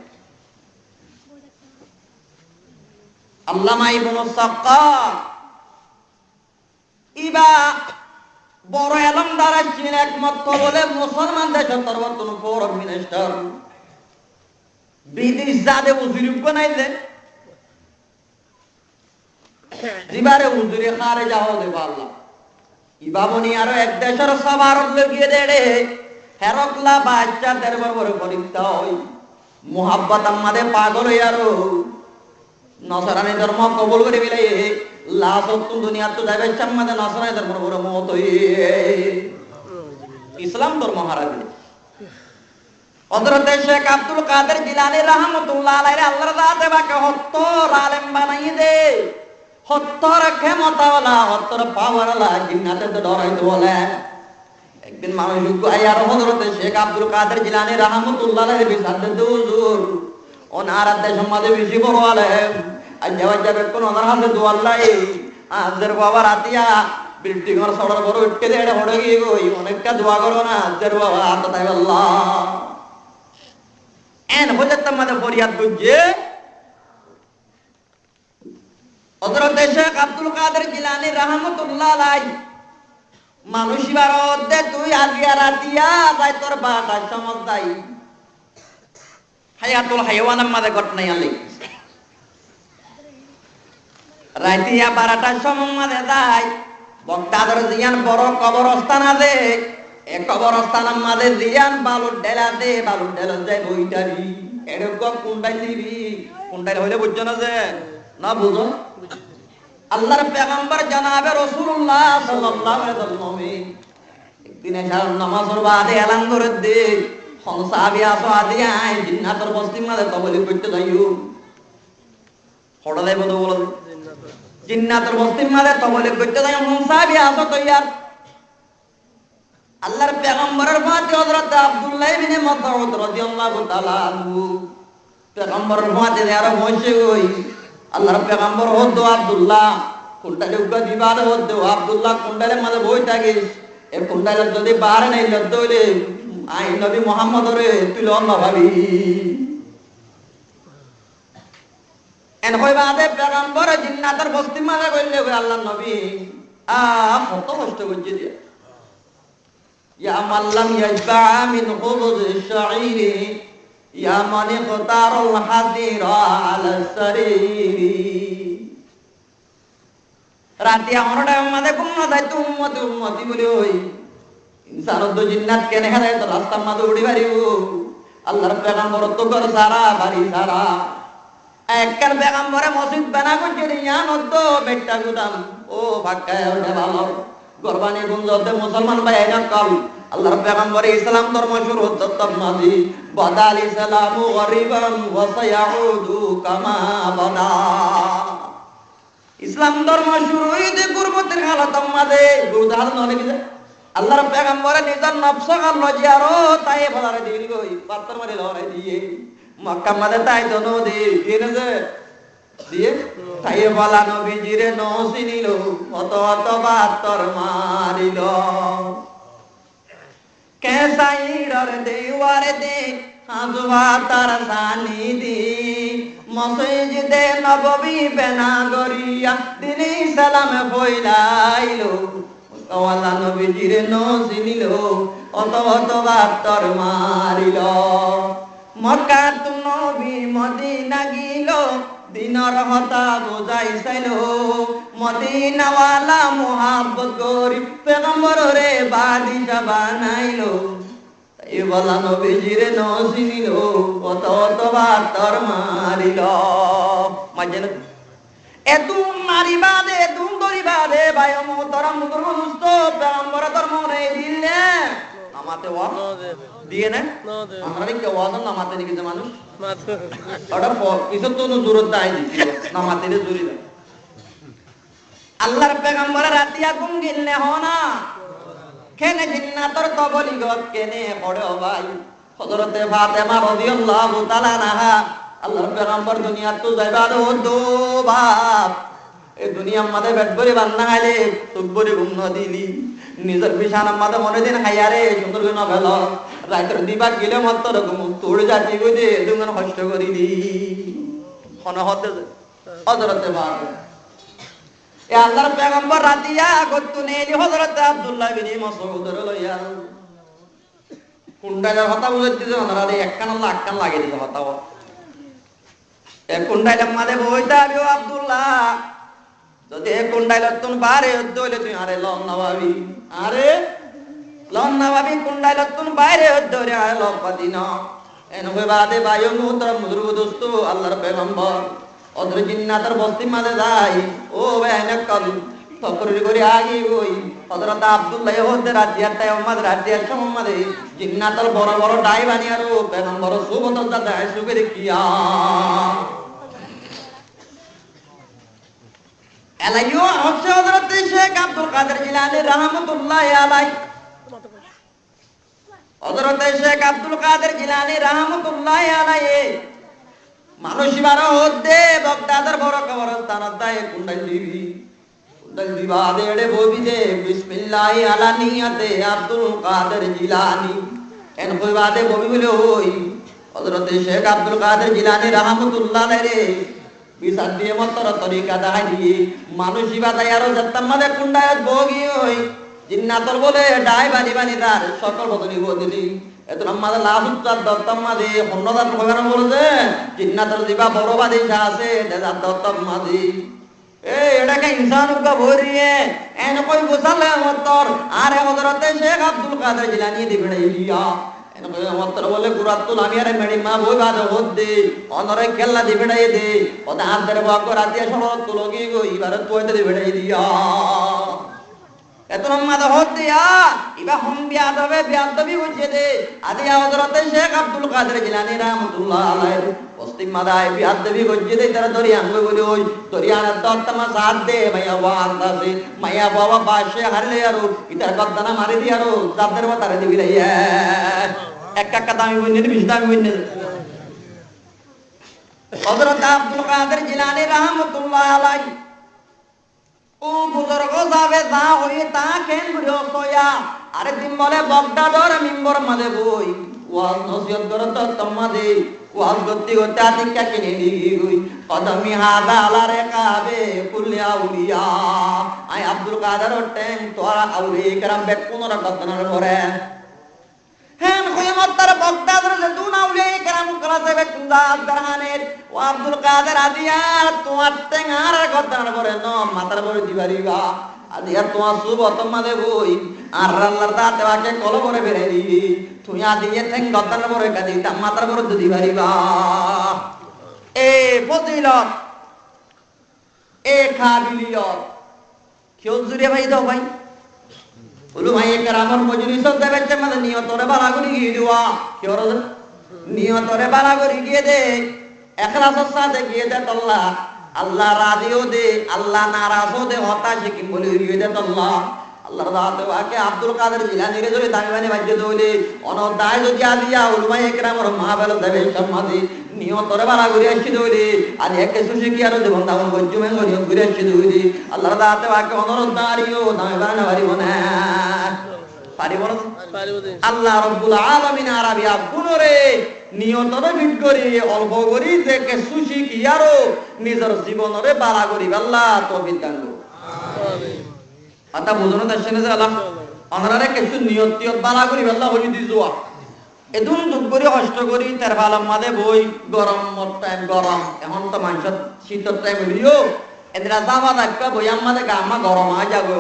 আল্লামা ইবনু সাক্কা ইবা বড় এলমদার ছিলেন একমাত্র বলে মুসলমান দেশের সর্বতন ফরেন মিনিস্টার বিদেশ জাদে উজুরি বানাইলে জিবারে উজুরি খারে যাও দে আল্লাহ ইবাবনি আরো এক দেশের সবার লগিয়ে দেড়ে হেরকলা বাচ্চা দরবার বড় পরিতা হই মোহাব্বত আমাদের পাগল হই আরো নসরানি ধর্ম কবুল করে বিলাই লাসতুন দুনিয়া তো যাবে চাম্মাদে নসরানি ধর্ম বড় মত হই ইসলাম ধর্ম হারাবে। হযরত শেখ আব্দুল কাদের জিলানী রাহমাতুল্লাহ আলাইহি আল্লাহর দাতে বাকে হত্তর আলেম বানাই দে হত্তর ক্ষমতাওয়ালা হত্তর পাওয়ারওয়ালা জিন্নাতে তো ডরাইতে বলে একদিন মানুষ আয়ার হযরত শেখ আব্দুল কাদের জিলানী রাহমাতুল্লাহ আলাইহি বিসাদে হুজুর ওনার দেশ সমাজে বেশি বড় আলেম আজ যাবে কোন ওনার হাতে দোয়াল্লাই আজের বাবা রাতিয়া বিল্ডিং এর সড়র বড় উঠকে দেড়ে হড়ে গিয়ে গই অনেকটা দোয়া করো না আজের বাবা আত তাই আল্লাহ এন হলে তোমাদের ফরিয়াদ বুঝে হযরত শেখ আব্দুল কাদের জিলানী রাহমাতুল্লাহ আলাইহি মানুষ দে তুই আজিয়া রাতিয়া যাই তোর বাটার সমত যাই হায়াতুল হাইওয়ানের মাঝে ঘটনাই আলি রাতিয়া 12টার সময় মাঝে যাই বক্তাদের জিয়ান বড় কবরস্থান আছে এ কবরস্থানের মাঝে জিয়ান বালুর ঢেলা দে বালুর ঢেলা যায় বইটারি এরকম কোনটাই দিবি কোনটাই হইলে বুঝছো না যে না বুঝো আল্লাহর পেগম্বর জনাবে রাসূলুল্লাহ সাল্লাল্লাহু আলাইহি ওয়াসাল্লাম একদিন এশার নামাজের বাদে এলান করে দে হন সাহাবী আসো আদিয়া জিন্নাতের বস্তির মাঝে তবলি করতে যাইও হঠাৎ বন্ধ বলো জিন্নাতের বস্তির মাঝে তবলি করতে যাইও হন সাহাবী আসো তৈয়ার আল্লাহর পেগম্বরের ফাতে হযরত আব্দুল্লাহ ইবনে মাসউদ রাদিয়াল্লাহু তাআলা আনহু পেগম্বরের ফাতে আর বসে ওই আল্লাহর পেগম্বর হতো আব্দুল্লাহ কোনটালে উগা দিবার হতো আব্দুল্লাহ কোনটালে মাঝে বই থাকিস এ কোনটালে যদি বার নাই লদ্দ হইলে আই নবী মুহাম্মদ রে তুই লন না ভাবি এন কই বাদে পেগম্বর জিন্নাতের বস্তি মাঝে কইলে আল্লাহর নবী কত কষ্ট করছে দিয়া ইয়া মাল্লাম ইয়াজবা মিন খুবুজ আশ-শাঈরি ইয়া মান ইখতারুল হাদিরা আলা সারিরি রাতিয়া হরডা মাঝে কোন দাই তো উম্মতি উম্মতি বলে ওই ইনসান তো জিন্নাত কেন হারায় তো রাস্তা মাঝে উড়ি বাড়িও আল্লাহর পেগম্বর তো ঘর সারা বাড়ি সারা একবার পেগম্বরে মসজিদ বানা করছে ইয়ান তো বেটা গুদাম ও ভাগ্যায় ওঠে ভালো গরবানি গুঞ্জতে মুসলমান ভাই না কাল আল্লাহর পেগম্বর ইসলাম ধর্ম শুরু হতো তব মাঝি বাদাল ইসলামু গরিবান ওয়া সায়াউদু কামা বাদা ইসলাম ধর্ম শুরু হইতে গুরবতের হালত মাঝে উদাহরণ অনেক আল্লাহর পেগম্বর নিজের নফস গাল লজিয়ারো তাই বলারে দিল গই পাত্র মারে লড়াই দিয়ে মক্কা মাঝে তাই তো নদী দিন যে দিয়ে তাই বলা নবীজিরে নসিনিল অত অত বাতর মারিল কেসাইরর দেওয়ার দে হাজবা তার সানি দি মসজিদে নববী বেনা গরিয়া দিনে সালাম বইলাইলো ওয়ালা নবীজিরে নসিনিল অত অত বাতর মারিল মক্কা তু নবী মদিনা গিল দিনর হতা বোঝাই চাইল মদিনাওয়ালা মুহাব্বত করি পেগম্বর রে বাদিশা বানাইলো তাই বলা নবীজিরে নসিনিল কত কত বাতর মারিল মাঝে এতুম মারিবা দে তুম দরিবা দে ভাই মোহতরম দুর্গমুস্ত পেগম্বর ধর্ম রে দিলে নামাতে ওয়া দিয়ে না আমরা কি ওয়াজ নামাতে নি কিছু মানুষ ওটা কিছু তো জরুরত নাই দিছিল নামাতে রে জরুরি না আল্লাহর পেগম্বর রাতিয়া ঘুম গিলনে হনা কেনে জিন্নাতর তবলি গত কেনে পড়ে ভাই হযরতে ফাতেমা রাদিয়াল্লাহু তাআলা আনহা আল্লাহর পেগম্বর দুনিয়া তো যাইবা দো বাপ এই দুনিয়ার মাঝে বেড ভরে বান্না খাইলে চোখ ভরে ঘুম না দিলি নিজের বিছানার মাঝে মনে দিন খাইয়ারে সুন্দর করে না ফেল রাতের দিবা গেলে মাত্র রকম তোর জাতি গই দুজন কষ্ট করিলি কোন হতে হযরতে বাপ এ আল্লাহর পেগম্বর রাতিয়া গত্তু নেলি হযরত আব্দুল্লাহ বিন মাসউদ লইয়া কুন্ডালের কথা বুঝাইতে যে ওনারা একখান আল্লাহ আটখান লাগিয়ে দিতে কথা এ কুন্ডাইলের মাঝে বইতে আবিও আব্দুল্লাহ যদি এ কুন্ডাইলের তুন বারে হইলে তুই আরে লন না ভাবি আরে লন না ভাবি কুন্ডাইলের তুন বাইরে হইলে আরে লব পাতি না এন হই বাদে বায়ু মুহতরম মুজরু দোস্ত আল্লাহর পেগম্বর অদ্র জিন্নাতের বস্তি মাঝে যাই ও বেনে কল তকরি করে আগি ওই হযরত আব্দুল্লাহ হতে রাজিয়ার তাই উম্মাদ রাজিয়ার সম্মাদে জিন্নাতের বড় বড় ডাই বানিয়ারো পেগম্বর সুবত দাদা সুবে দেখিয়া এলাইও হযরত শেখ আব্দুল কাদের জিলানী রাহমাতুল্লাহ আলাইহি হযরত শেখ আব্দুল কাদের জিলানী রাহমাতুল্লাহ আলাইহি মানুষ বারো হতে বগদাদের বড় কবরস্থান দায় কুন্ডাল দিবা দেড়ে ববি দে বিসমিল্লাহ আলা নিয়াতে আব্দুল কাদের জিলানী এন কই বাদে ববি বলে হই হযরত শেখ আব্দুল কাদের জিলানী রাহমাতুল্লাহ আলাইহি বিচার দিয়ে মতর তরিকা দেখাই দিয়ে মানুষ বাদাই আরো যাত্তাম মাঝে কুন্ডায় বগি হই জিন্নাতর বলে ডাই বানি বানি তার সকল বদলি বদলি এত আমাদের লাভ উত্তর দত্তম মাদি অন্যদান ভগবান বলছে জিন্নাতর দিবা বড় বাদি আছে দেদার দত্তম মাদি এটাকে ইনসান উকা ভরিয়ে এন কই বুঝালে মতর আর হযরতে শেখ আব্দুল কাদের জিলানী দিবেন ইয়া এন কই মতর বলে কুরাতুল আমি আরে মেডি মা বই বাদ হদ্দে অনরে কেল্লা দিবেন দে ওদা আদর বাক রাতিয়া সরত তুলগি গো ইবারে তোইতে দিবেন দিয়া এত মাদ হদ্দিয়া ইবা হম বিয়াদবে বিয়াদবি বুঝে দে আদি হযরতে শেখ আব্দুল কাদের জিলানী রাহমাতুল্লাহ আলাইহি পশ্চিম মাদায় বিয়াদবি বুঝে দে তার দরিয়ান বলি ওই দরিয়ান দত্তমা সাথ দে মাইয়া ওয়ান্দাসে মাইয়া বাবা বাসে হারলে আরো ইতার গদ্দানা মারি দি আরো জাদের মাতারে দিবি রে এক এক দামি বইনে বিশ দামি বইনে হযরত আব্দুল কাদের জিলানী রাহমাতুল্লাহ আলাইহি ও বুজুর্গ যাবে যা হই তা কেন ঘুরে সোয়া আরে দিন বলে বগদাদর মিম্বর মাদে বই ওয়াজ নসিহত করত তোমাদে ওয়াজ গতি গতি আদিকা কিনে দি গই কদমি হাদা আলারে কাবে কুলিয়া উলিয়া আই আব্দুল কাদের টাইম তোরা আউরে کرام বেক কোনরা গদনার পরে হেন কয়মত তার বগদাদর যে দুনা উলিয়া کرام করা যাবে কুন্দা দরহানের ও আব্দুল কাদের আদিয়ার তোমার টেঙ্গার গদনার পরে ন মাথার পরে দিবারিবা আদিয়া তোমার সুব তোমাদে বই আর আল্লাহর দাতে বাকে কল করে বেরে দি তুই আদিয়ে ঠেং গদনার পরে কাদি তা মাথার পরে দিবারিবা এ ফজিলত এ কাবিলিয়ত কেউ জুড়ে ভাই দাও ভাই বলু ভাই কেরামর মজলিস দেবে মানে নিয়তরে বালা করে গিয়ে দেওয়া কি হলো নিয়তরে বালা করে গিয়ে দে ইখলাসের সাথে গিয়ে দে আল্লাহ আল্লাহ রাজিও দে আল্লাহ নারাজও দে হতাশ কি বলে গিয়ে দে আল্লাহ আল্লাহর দাতে বাকে আব্দুল কাদের জিলানী রে ধরে দামি মানে বাজ্য দইলে অনদায় যদি আদিয়া উলমায়ে কেরামর মাহফিল দেবে সমাধি নিয়তরে বালা করে আসি দইলে আর একে সুশি কি আর দেবন দাম গজ্জুমে গরিও ঘুরে আসি দইলে আল্লাহর দাতে বাকে অনুরোধ দাঁড়িও দামি বানা পারিব না পারিব না আল্লাহ রাব্বুল আলামিন আরাবিয়া গুণরে নিয়তরে বিট করি অল্প করি যে কে সুশি কি আরো নিজের জীবনরে বালা করি আল্লাহ তৌফিক দান করুন আমিন আতা বুঝনো দর্শনে যে আল্লাহ অনরারে কিছু নিয়ত বালা করি আল্লাহ হই দি জোয়া এদুন দুঃখ করে কষ্ট করি তার ভালম মাদে বই গরম টাইম গরম এখন তো মানুষ শীতের টাইম হইও এদরা জামা রাখবা বই আমাদের গামা গরম আ যাবে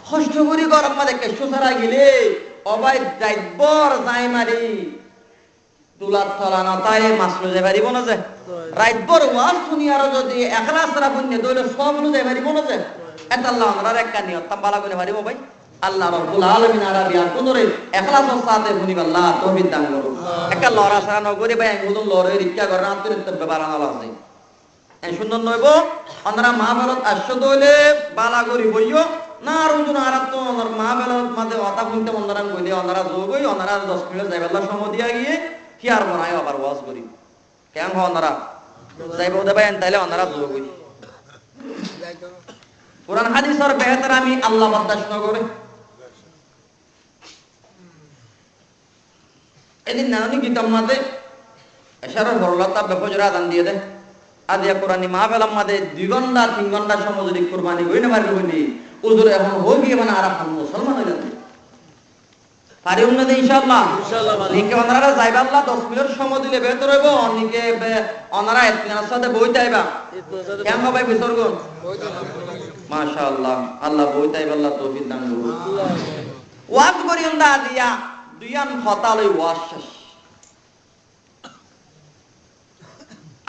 কষ্ট করি গরম মাদে কিছু সারা গেলে অবাই যাইবর যাই মারি তুলার তলানা তাই মাসলো যাই পারিব না যে রাইতবর ওয়াজ শুনি আর যদি একলা সারা বুনে দইলে সব লু যাই পারিব না যে এটা আল্লাহ আমরার একটা নিয়ত বালা করে পারিব ভাই আল্লাহ রাব্বুল আলামিন আরাবিয়া কোনরে ইখলাসের সাথে শুনি আল্লাহ তৌফিক দান করুন একটা লড়া সারা নগরে ভাই আঙ্গুদন লড়ে রিক্কা করে আত্মীয় তবে বারানাল আছে এই সুন্দর নইব আমরা মাহফিলত আসছো দইলে বালা করি বইও না আর উজুন আরাত তো আমরা মাহফিলত মাঝে কথা শুনতে মন্দরাম কইলে আমরা যোগই আমরা 10 মিনিট যাইব আল্লাহ সময় দিয়া গিয়ে কি আর বনায় আবার ওয়াজ করি কেন হয় আমরা যাইব দে ভাই তাইলে আমরা যোগই কুরআন হাদিসের বেহতর আমি আল্লাহ বরদাশত করে এদিন নানি গীতম মাঝে এশারার বড়লতা বেফজরা দান দিয়ে দে আদিয়া কোরআনি মাহফিলাম মাঝে 2 ঘন্টা 3 ঘন্টা সময় যদি কুরবানি কইনা পারবে বলি হুজুর এখন হই গিয়ে মানে আর আপন মুসলমান হয়ে যাবে পারি উন্নতি ইনশাআল্লাহ নিকে ওনারা যাইবা আল্লাহ 10 মিনিট সময় দিলে বেহতর হইব নিকে ওনারা ইতমিনার সাথে বইতে আইবা কেন ভাই বিসর্গ মাশাআল্লাহ আল্লাহ বইতে আইবা আল্লাহ তৌফিক দান করুন ওয়াজ করি উন্দা দিয়া দুইয়ান হতালই ওয়াজ শেষ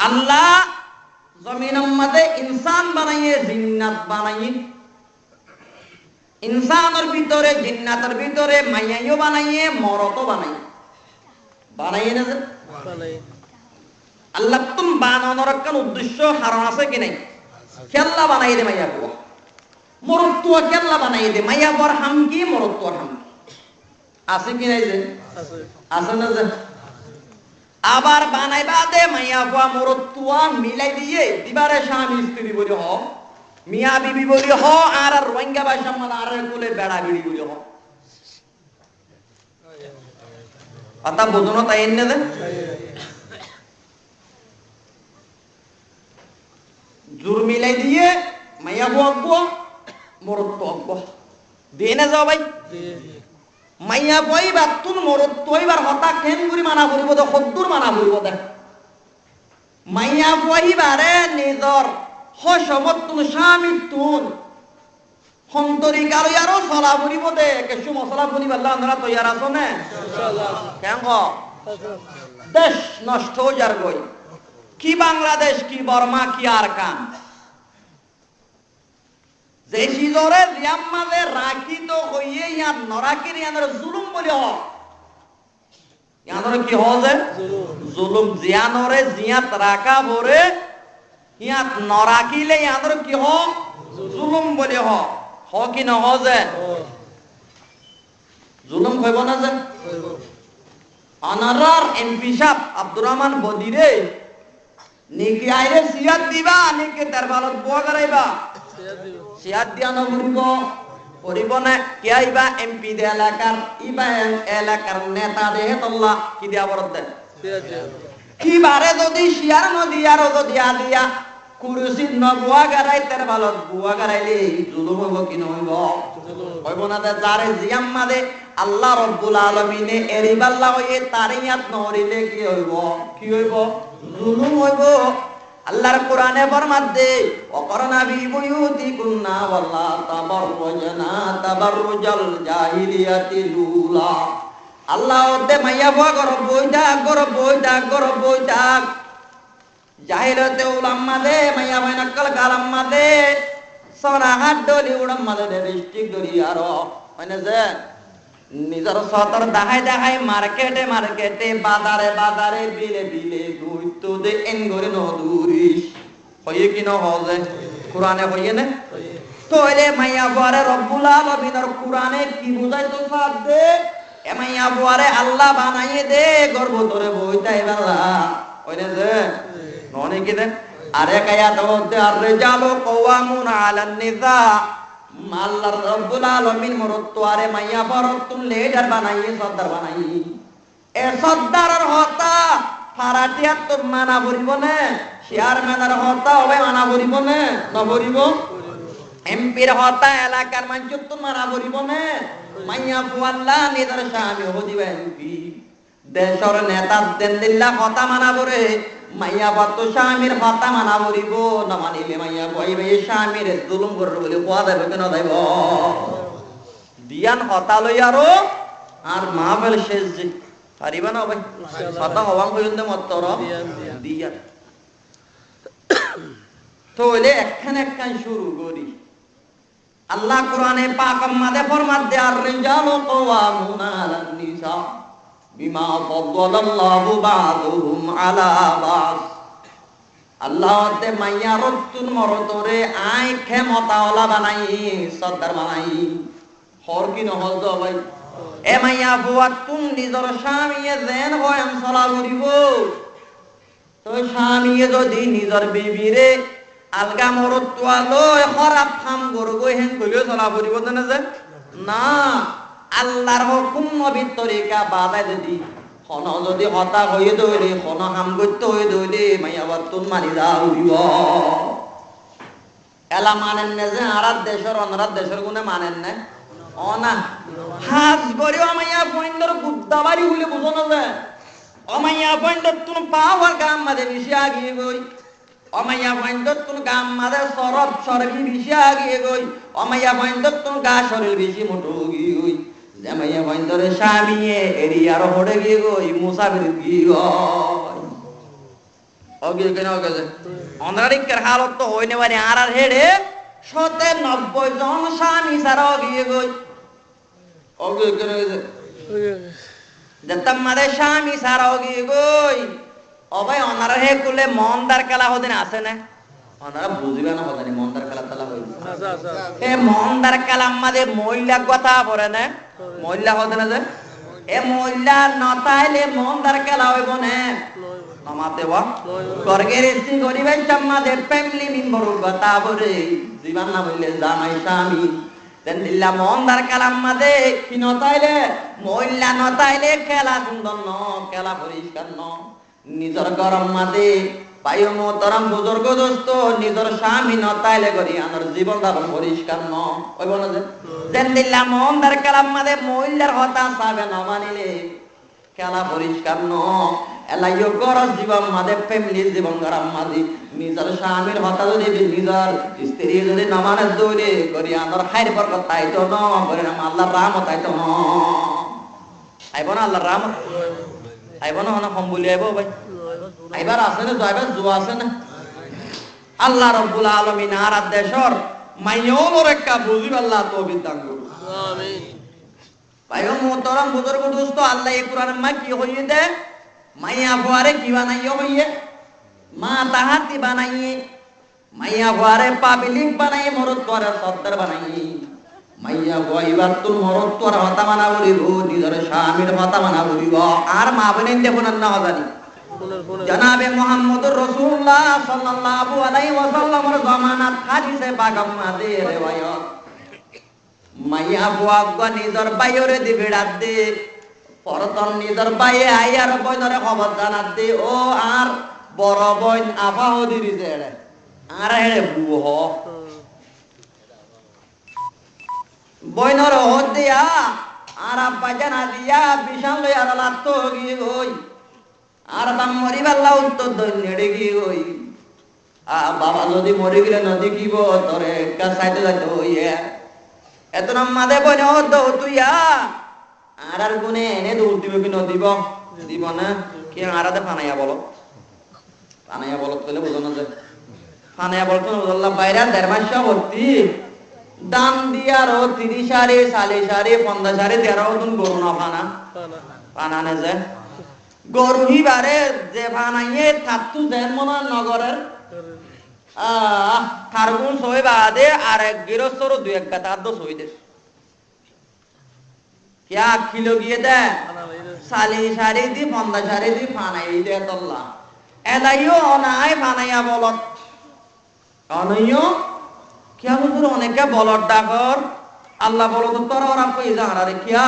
আল্লাহ জমিনের মধ্যে ইনসান বানাইয়ে জিন্নাত বানাইয়ে ইনসানের ভিতরে জিন্নাতের ভিতরে মাইয়াইও বানাইয়ে মরতও বানাইয়ে না যে বানাই আল্লাহ তুম বানানোর একটা উদ্দেশ্য হারাম আছে কি নাই কেল্লা বানাই দে মাইয়া বউ মরতুয়া কেল্লা বানাই দে মাইয়া বর হাম কি মরতুয়ার হাম আছে কি নাই যে আছে না যে আবার বানাইবা দে মাইয়া বউ মরতুয়া মিলাই দিয়ে দিবারে স্বামী স্ত্রী বলি হ মিয়া বিবি বলি হ আর রোহিঙ্গা ভাষা মানে আর কোলে বেড়া বিড়ি বলি হ আতা বুঝনো তাই এনে দে জোর মিলাই দিয়ে মাইয়া বউ আকবো মরত আকবো দিয়ে না যাও ভাই মাইয়া বইবার তুন মরত তৈবার হতা কেন গুরি মানা করিব দে সদ্দুর মানা করিব দে মাইয়া বইবারে নিজর হসমত তুন স্বামী তুন সন্তরি কালো আরো চলা ফুরিব দে কিছু মশলা ফুরি পারলে আমরা তৈয়ার আছো নে কেন দেশ নষ্ট হয়ে যার গই কি বাংলাদেশ কি বর্মা কি আর কাম যে সিজরে জিয়াম্মাদে রাখি তো হইয়ে ইয়াত নরাকির ইয়াদের জুলুম বলি হ ইয়াদের কি হজে জুলুম জিয়ানরে জিয়াত রাখা ভরে ইয়াত নরাকিলে ইয়াদের কি হ জুলুম বলি হ কি না হজে জুলুম হইব না যে আনারার এমপি সাহেব আব্দুর রহমান বদিরে নিকি আইরে সিয়াত দিবা নিকি তার ভালত বুয়া করাইবা সিয়াত দিয়া নবরিব করিব না কে আইবা এমপি দে এলাকার ইবা এলাকার নেতা দে হেতল্লা কি দিয়া বরদ দে কি বারে যদি শিয়ার নদী আর যদি আদিয়া কুরসি নবুয়া গারাই তার ভালত বুয়া গারাইলে জুলুম হইব কি নহইব হইব না দে যারে জিয়াম্মা দে আল্লাহ রব্বুল আলামিনে এরিবাল্লাহ হইয়ে তারিয়াত নরিলে কি হইব জুলুম হইব আল্লাহর কোরআনে ফরমাতে ওয়াকরনা বি বুয়ুতিকুন্না ওয়াল্লা তাবাররুজনা তাবাররুজাল জাহিলিয়াতি লুলা আল্লাহ ওতে মাইয়া বুয়া গর বইদা জাহিলতে উলাম্মা দে মাইয়া বাইনাকল গালাম্মা দে সোনা হাত ডলি উড়াম্মা দে ডিস্ট্রিক্ট ডলি আরো মানে যে নিজের সতর দেখাই মার্কেটে বাজারে বিলে গুইতো দে এনগরে নদুরিস হইয়ে কি না হজে কোরআনে হইয়ে না তো এলে মাইয়া বুয়ারে রব্বুল আলামিনের কোরআনে কি বুঝাইতো সাদ দে এ মাইয়া বুয়ারে আল্লাহ বানাইয়ে দে গর্ভ ধরে বইতাই বালা ওইনে যে ননে কি দে আরে কায়াত হতে আর রিজালু কওয়ামুন আলান নিসা আল্লাহর রব্বুল আলামিন মরত আরে মাইয়া বরতুন লিডার বানাইয়ে সর্দার বানাই এ সর্দারের হতা ফারাটিয়া তো মানা বলিব না চেয়ারম্যানের হতা হবে মানা বলিব না নবরিব এমপির হতা এলাকার মানুষ তো মানা বলিব না মাইয়া বুয়াল্লা নিদার স্বামী হদিবে এমপি দেশর নেতা দিল্লা হতা মানা বরে মাইয়া বাত স্বামীর হতা মানা বলিব না মানিলে মাইয়া বইবে স্বামীর জুলুম করবে বলে কোয়া দেবে কেন দেব দিয়ান হতা লই আর মাহফিল শেষ যে পারিবা না ভাই হতা হওয়াং হইন দে মত্তর দিয়ান তো এলে একখান শুরু করি আল্লাহ কোরআনে পাক মাদে ফরমাত দে আর রিজালু কওয়ামুনা আলান নিসা বিমা ফাদ্দালাল্লাহু বা'দুহুম আলা বা'দ আল্লাহ তে মাইয়া রতুন মরতরে আই ক্ষমতাওয়ালা বানাই সর্দার বানাই হর কি নহল তো ভাই এ মাইয়া বুয়া তুম নিজর স্বামীয়ে দেন বয়ান চলা করিব তো স্বামীয়ে যদি নিজর বিবিরে আলগা মরত তোয়ালো খারাপ কাম করব হেন কইলে চলা করিব না যে না আল্লাহর হুকুম নবীর তরিকা বাদাই যদি কোন যদি হতা হয়ে দইলে কোন হাম করতে হয়ে দইলে মাইয়া বাতুন মারি যাইব এলা মানেন না যে আরাত দেশের অনরাত দেশের গুনে মানেন না ও না হাজ গরিও মাইয়া পয়েন্টর বুদ্দাবাড়ি হইলে বুঝো না যে ও মাইয়া পয়েন্টর তুন পাওয়ার গাম মাদে মিশে আগিয়ে গই ও মাইয়া পয়েন্টর তুন গাম মাদে সরব সরবি মিশে আগিয়ে গই ও মাইয়া পয়েন্টর তুন গা শরীর বেশি মোটো গিয়ে গই জামাইয়া বন্ধরে স্বামীয়ে এরিয়ার হড়ে গিয়ে গই মুসাফির গিয়ে গই ওকে কেন ওকে অন্ধারিকের হালত তো হইনে বানি আর হেড়ে 90 জন স্বামী সারা গিয়ে গই ওকে কেন যেতাম মারে স্বামী সারা গিয়ে গই ও ভাই অনারা হে কুলে মন্দার খেলা হদিন আছে না ওনারা বুঝবে না হদিন মন্দার খেলা খেলা হইল এ মন্দার খেলা আমাদের মহিলা কথা পড়ে না মহিলা হদিন যে এ মহিলা নতাইলে মন্দার খেলা হইব না নমাতে বা স্বর্গের স্ত্রী গরিবের আমাদের ফ্যামিলি মেম্বার কথা বলে জীবন না বললে জামাই স্বামী দেন দিল্লা মন্দার খেলা আমাদের কি নতাইলে মহিলা নতাইলে খেলা সুন্দর ন খেলা পরিষ্কার ন নিজের গরম মাদে পাইও মোহতরম বুজুর্গ দোস্ত নিজের স্বামী ন তাইলে করি আমার জীবন যাপন পরিষ্কার ন ওই বলে যে যেন দিল্লা মন্দার কালাম মাদে মহিলার হতা চাবে না মানিলে খেলা পরিষ্কার ন এলাইও গর জীবন মাদে ফ্যামিলি জীবন গরম মাদি নিজের স্বামীর হতা যদি নিজের স্ত্রী যদি নমানের দৌড়ে করি আমার হাইর বরকত তাইতো ন করে না আল্লাহর রহমত তাইতো ন আইব না আল্লাহর রহমত আইব না হনা কম বলি আইব ভাই আইবার আছে না যাইবার জুয়া আছে না আল্লাহ রাব্বুল আলামিন আর দেশর মাইয়র একটা বুঝিব আল্লাহ তৌফিক দান করুন আমিন ভাইও মোহতরম বুজুর্গ দোস্ত আল্লাহ এই কোরআনের মা কি হইয়ে দে মাইয়া ফুয়ারে কি বানাইও হইয়ে মা তাহাতি বানাইয়ে মাইয়া ফুয়ারে পাবলিক বানাইয়ে মরদ করে সত্তর বানাইয়ে মাইয়া ফুয়াইবার তোর মরদ তোর হতা মানা বলিব নিজের স্বামীর হতা মানা বলিব আর মা বলেন দেখুন না হজানি জনাবে মুহাম্মদুর রাসূলুল্লাহ সাল্লাল্লাহু আলাইহি ওয়াসাল্লামের জামানাত হাদিসে পাক মাঝে রিওয়ায়াত মাইয়া বুয়া নিজের বাইরে দি ভিড়াত দে পরতন নিজের বাইয়ে আইয়ার বইনরে খবর জানাত দে ও আর বড় বইন আফা হদিরি জেড়ে আর হেড়ে বুহ বইনর হদ দিয়া আর আব্বা জানা দিয়া বিশাল লইয়া লাত গিয়ে গই আর বাম মরি বাল্লা উত্তর দৈন্যে গিয়ে গই বাবা যদি মরে গেলে নদী কিব তোরে একটা সাইডে যাইতে হইয়া এত নাম মাদে বনে হদ তুইয়া আর গুনে এনে দৌড় দিব কি নদীব দিব না কি আরাতে ফানাইয়া বলো ফানাইয়া বলত কইলে বুঝো না যে ফানাইয়া বলত আল্লাহ বাইরে 1.5 মাস ভর্তি দান দিয়ারো 30 সারে 40 সারে 50 সারে 13 দিন গরু না ফানা না যে গরু হিবারে যে ফানাইয়ে থাকতু যেন মনা নগরের খারগুন সই বাদে আর এক গিরস্তর 2-1 গাতা আদ্য সই দে क्या किलो গিয়ে দে 40 সারে দি 50 সারে দি ফানাই দে তল্লা এলাইও অনাই ফানাইয়া বলত অনইও কিয়া হুজুর অনেকে বলত ডাকর আল্লাহ বলত তোর ওরা কই জাহারে কিয়া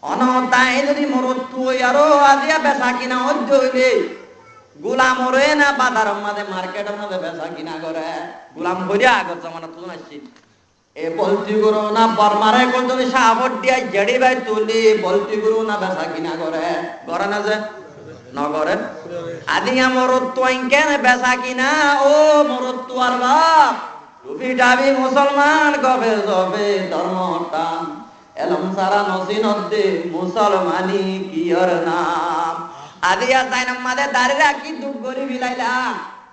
অনতাই যদি মরত তুই আরো আজিয়া বেচা কিনা হজ্জ হইলে গোলাম ওরে না বাজার মাঝে মার্কেটের মাঝে বেচা কিনা করে গোলাম করিয়া আগত জামানা তুই আসছি এ বলতি গুরু না বর্মারে কোন তুমি সাবট দিয়া জড়ি ভাই তুলি বলতি গুরু না বেচা কিনা করে করে না যে নগরে আদিয়া মরত তুই কেন বেচা কিনা ও মরত তুয়ার বাপ টুপি ডাবি মুসলমান গবে জবে ধর্মটা এলম সারা নসিনত দে মুসলমানি কিয়র নাম আদিয়া তাইনাম মাদে দাঁড়ি রাখি দুঃখ করি বিলাইলা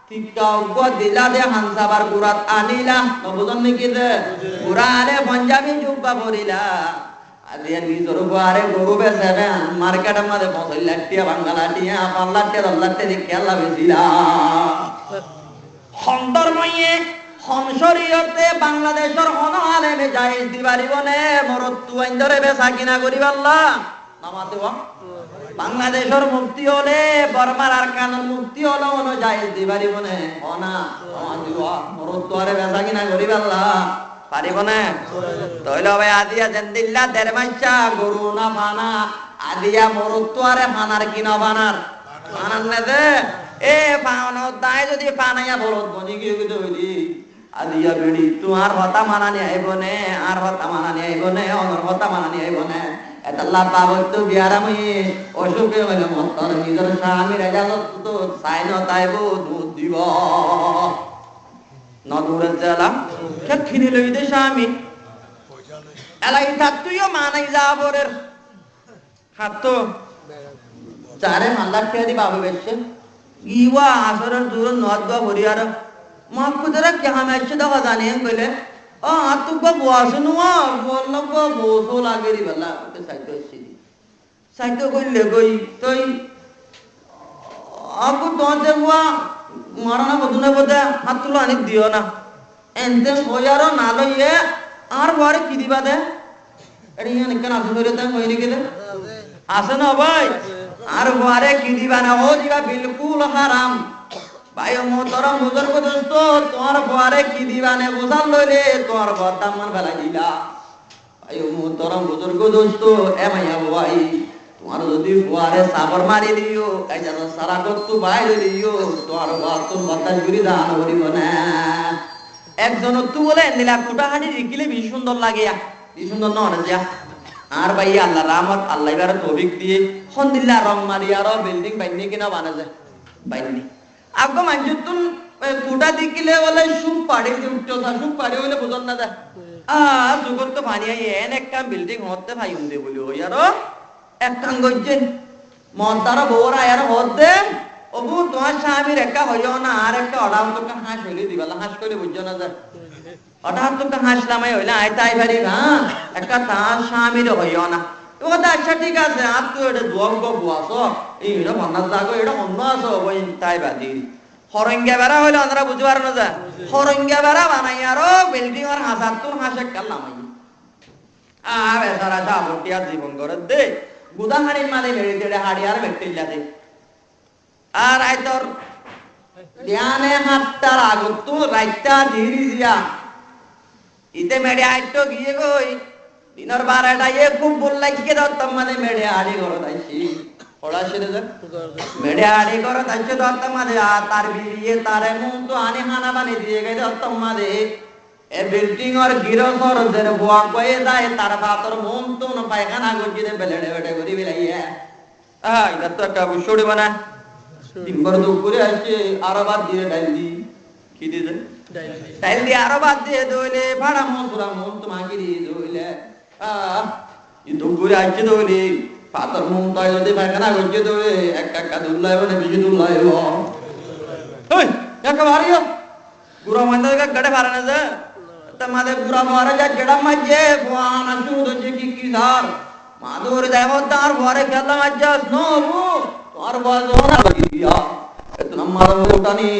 টিকাও গো দিলা দে হানসাবার গুরাত আনিলা নবুজন নাকি দে গুরারে পাঞ্জাবি জুব্বা পরিলা আদিয়া নিজর গুয়ারে গরু বেচে না মার্কেটের মধ্যে 5 লাখ টাকা বাঙ্গালা টিয়া 5 লাখ টাকা 10 লাখ টাকা খেলা বেচিলা সন্দর্ময়ে সংশরীয়তে বাংলাদেশের কোন আলেমে জায়েজ দিবারিবনে মরত তুইন ধরে বেচা কিনা করিবাল্লা নামাতে ওয়া বাংলাদেশের মুক্তি হলে বর্মার আর কানুন মুক্তি হলো মনে জায়েজ দিবারিবনে ওনা আমাদিওয়া মরত তোরে বেচা কিনা করিবাল্লা পারিবনে তইলে ভাই আদিয়া জেন্দিল্লা 1.5 মাসা গরু না ফানা আদিয়া মরত তোরে ফানার কিনা বানার ফানার না দে এ ফানো তাই যদি ফানাইয়া বলত বনি গিয়ে হইলি আদিয়া বেড়ি তোমার হতা মানানি আইবনে আর হতা মানানি আইবনে অনর হতা মানানি আইবনে এতাল্লাহ বাবত বিয়ারামই অসুখে হইলে মন্তর নিজের স্বামী রেজালত তো সাইন তাইব দুধ দিব নদুরে জেলা খেখিনি লই দে স্বামী এলাই থাকতুইও মানাই যাবরের হাতো চারে মাল্লার খেয়ে বাবু বেশে ইওয়া আসরের দূর নদবা ভরিয়ার মহাকুদরা কি হামে আছে দাও জানি কইলে ও আতু গো বসনু বলল গো বসো লাগেরি বলা তো সাইতো সিদি সাইতো কইলে কই তুই আপু তোতে হুয়া মারনা বদুনে বদে হাত তুলো আনি দিও না এনতে কইয়ারো না লইয়ে আর বারে কি দিবা দে এডি এনে কেন আসু ধরে তা কইনি গেলে আসে না ভাই আর বারে কি দিবা না ও দিবা বিলকুল হারাম ভাই মোহতরম বুজুর্গ দোস্ত তোমার বারে কি দিবা নে বুঝাল লইলে তোমার কথা মন বেলা দিলা ভাই মোহতরম বুজুর্গ দোস্ত এ মাইয়া ভাই তোমার যদি ফুয়ারে সাবর মারি দিও এই যেন সারা করতু বাইরে দিও তোমার তোর বাতাস ঘুরি দান করিব না একজন তু বলে নিলা ফুটা হাঁটি দেখিলে বেশি সুন্দর লাগে কি সুন্দর নয় যা আর ভাই আল্লাহ রহমত আল্লাহ এবার তৌফিক দিয়ে হন্দিল্লা রং মারি আর বিল্ডিং বাইনি কিনা বানা যায় বাইনি আগে মানুষ তুন ফুটা দেখিলে বলে সুপ পাড়ি দিয়ে উঠতে সুপ পাড়ি হইলে বুঝন না যায় যুগত তো পানি আই এন একটা বিল্ডিং হতে ভাই উন্দে বলি ওই আর একটা গজ্জে মদারা বউরা আর হতে অবু তোমার স্বামীর একটা হইও না আর একটা অর্ডার তোকে হাঁস হইলে দিবালা হাঁস করে বুঝছো না যায় হঠাৎ তোকে হাসলাম হইলে আয় তাই পারি না একটা তার স্বামীর হইও না ও কথা আচ্ছা ঠিক আছে আর তুই এটা দোয়াব গবু আসো এইটা বন্যার যাগো এটা অন্য আসো ওই তাই বাদি হরঙ্গা বেড়া হইলে আমরা বুঝবার না যা হরঙ্গা বেড়া বানাই আরো বিল্ডিং আর হাজার তুন হাসে কাল্লাম বেচারা যাবটিয়া জীবন করে দে গুদা হাড়ি মানে মেরে দেড়ে হাড়ি আর বেটিল্লা দে আর আই তোর ধ্যানে হাতটার আগত তো রাইতা ধীরি দিয়া ইতে মেড়ে আইতো গিয়ে গই দিনের 12টা খুব বল লাগিয়ে দাও মানে মেড়ে হাড়ি ঘর আইছি ওড়া সেরে যা মেড়ে হাড়ি ঘর আইছে দাও মানে তার বিয়ে তার মন তো আনে হানা বানি দিয়ে গেছে দাও মানে এ বিল্ডিং আর গিরো সরদের বুয়া কয়ে যায় তার বাতর মন তো না পায়খানা গজিতে বেলেড়ে বেটে করি বিলাইয়া এটা তো একটা বুশড়ি বানা তিনবার দুপুরে আসছে আরো বাদ দিয়ে ডাইল দি কি দিছে ডাইল দিয়ে আরো বাদ দিয়ে দইলে ভাড়া মন তোমাকে দিয়ে দইলে দুপুরে আসছে দইলে পাতর মন তাই যদি পায়খানা গজিতে দইলে একটা দুল্লাই মানে বেশি দুল্লাই ওই একা ভারিও গুড়া মাইন্দা গড়ে ভাড়া না যা তোমাদের গুড়া ভাড়া যা জেড়া মাঝে বুয়ানা শুধু যে কি ধার মাদুর দেব তার ঘরে খেলা মাঝাস নবু তোর বাজনা দিয়া এতনা মারো ফুটানি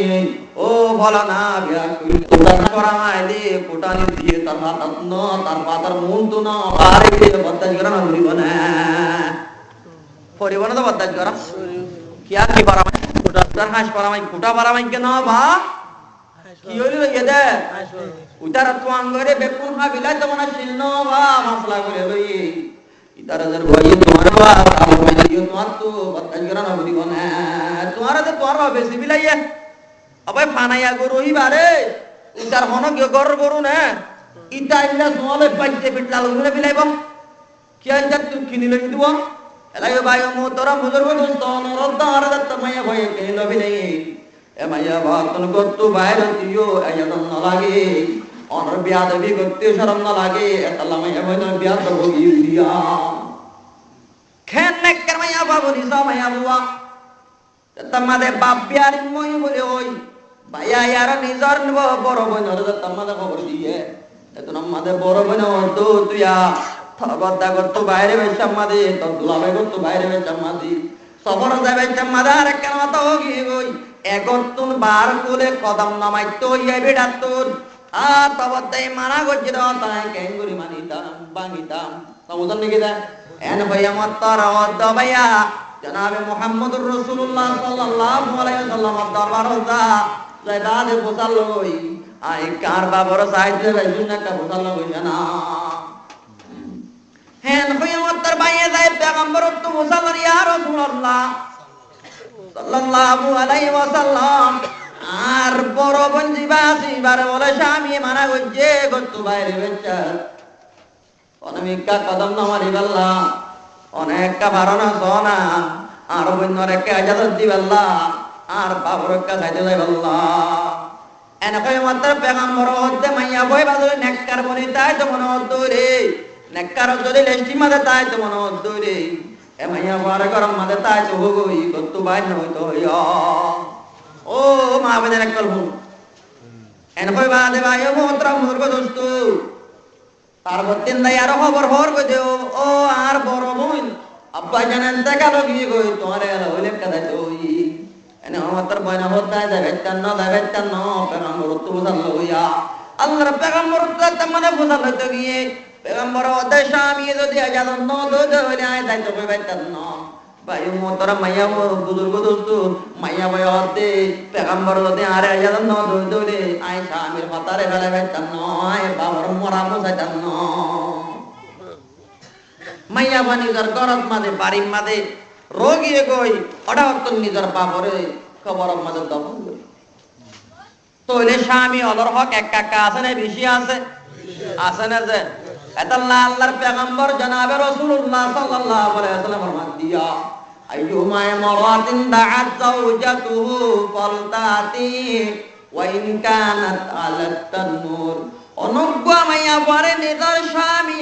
ও বলা না বিয়া ফুটানি করা মাইলি ফুটানি দিয়ে তার হাত ন তার পাতার মন তো না আরে দিয়ে বদ্দাজ করা না ধরিব না পরিব না তো বদ্দাজ করা কি পারা ফুটা তার হাঁস পারা মাই ফুটা পারা মাই কেন বা কি হইল এদে উতার তো আঙ্গরে বেকুন হা বিলাই তো মনে শিলনো বা মশলা করে লই ইতার যার ভাই তোমার বা আমার মাইলিও তোমার তো বদ্দাজ করা না ধরিব না তোমার তো তোর বেশি বিলাইয়া আবে ফানাইয়া গরু হিবারে উতার হন গরু না ইতা ইল্লা সোলে পাইতে পিটলা লগুনে বিলাইব কি আইতা তুই কিনি লই দিব এলাই ভাই মো তোরা মুজুর দোস্ত নরদ আর দত্ত মাইয়া ভাই কে লবি নাই এ মাইয়া বাতন গত্তু বাইরে দিও আয়াদন না লাগে অনর বিয়া দেবি গত্তু শরম না লাগে এতলা মাইয়া ভাই বিয়া তো ভগি দিয়া খেন নে কর মাইয়া বাবু নিসা মাইয়া বুয়া তোমাদের বাপ বিয়ার মই বলে ওই ভাইয়া ইয়ার নিজর নিব বড় বোনের তোমাদের খবর দিয়ে এতন আমাদের বড় বোন তো তুইয়া থবদা করতো বাইরে বেশামাদি তো দুলাবে করতো বাইরে বেশামাদি সবর যাবে চামাদা আর কেন তো গি গই একতুন বার কোলে কদম নামাইতো ইয়ে বিড়াতুন আ তবদাই মানা গজির তাই কেঙ্গুরি মানিতাম বাঙ্গিতাম সমুদন নাকি দা এন ভাইয়া মত্তর ওদ ভাইয়া জনাবে মুহাম্মদুর রাসূলুল্লাহ সাল্লাল্লাহু আলাইহি ওয়াসাল্লাম দরবার হতা জায়দাদে বসাল লই আই কার বাবর সাইতে রাইজুন একটা বসাল লই না হেন ভাইয়া মত্তর ভাইয়া যায় পয়গম্বর তো বসাল ইয়া রাসূলুল্লাহ সাল্লাল্লাহু আলাইহি ওয়াসাল্লাম আর বড় বঞ্জিবাসি বারে বলে স্বামী মানা গজ্জে গত্তু বাইরে বেচা অনেকটা কদম নামারি বললা অনেকটা ভারনা সোনা আর বন্যর একটা আজাদত দিবাল্লা আর বাবর একটা খাইতে যাই বললা এনেকই মাত্র পেগাম্বর হতে মাইয়া বই বাজলে নেককার বনি তাই তো মনে হতো রে নেককার যদি লেস্টি মাদে তাই তো মনে হতো রে এ মাইয়া বারে গরম মাদে তাই তো হগই গত্তু বাইরে হইতো হইয়া ও মা বেদের একল হুন এনেকই বাদে ভাই মোহতরম মুর্গ দোস্তু তার বত্তিন দাই আর খবর হর কই দেও ও আর বড় বোন আব্বা জানেন দেখা লগি গই তোরে হইলে কথা তুই এনে আমাদের বয়না হতা যাবে তান্ন পেগাম্বর তো বুঝাল লইয়া আল্লাহর পেগাম্বর তো তমনে বুঝাল তো গিয়ে পেগাম্বর ওদে স্বামী যদি আজাদ ন দো হইলে আয় যাইতো কই তান্ন ভাই মোতরা মাইয়া বুজুর্গ দোস্ত মাইয়া ভাই হতে পেগাম্বর যদি আরে আজাদ ন দো হইলে আয় স্বামীর মাতারে ফেলে তান্ন আয় বাবার মরা মুসাই তান্ন মাইয়া বা নিজের ঘরত মাঝে বাড়ির মাঝে রোগিয়ে গই অডাহত নিজের বাপরে খবর মাঝে দফন করি তইলে স্বামী অলর হক এক কাকা আছে না বেশি আছে আছে না যে এটা আল্লাহর পয়গম্বর জনাবে রাসূলুল্লাহ সাল্লাল্লাহু আলাইহি ওয়াসাল্লাম ফরমান দিয়া আইয়ুমা ইমরাতিন দাআত যাওজাতুহু ফালতাতি ওয়া ইন কানাত আলাত তানুর অনজ্ঞ মাইয়া পরে নিজের স্বামী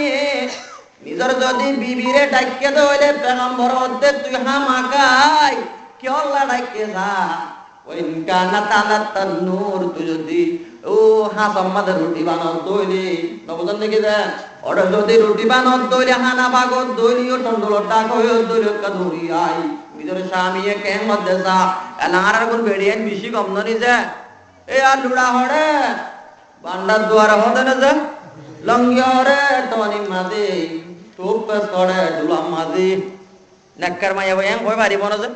নিজের যদি বিবিরে ডাকিয়ে দইলে পয়গম্বর হতে তুই হামাকাই কি আল্লাহ ডাকিয়ে যা ওই কানা তালাত তানুর তুই যদি ও হাস আমাদের রুটি বানাও দইলে নবজন দেখে যা ওটা যদি রুটি বানাও দইলে হানা বাগত দইলি ও টন্ডল ডাক হয়ে দইলে কাদুরি আই নিজের স্বামী কেন মধ্যে যা এলার কোন বেড়িয়েন বেশি কম ননি যা এ আর লুড়া হড়ে বান্ডার দুয়ার হতে না যা লঙ্গি হরে টনি মাদে টুপ সড়ে দুলাম মাদে নাক্কার মাইয়া ভাই কই বাড়ি বনা যা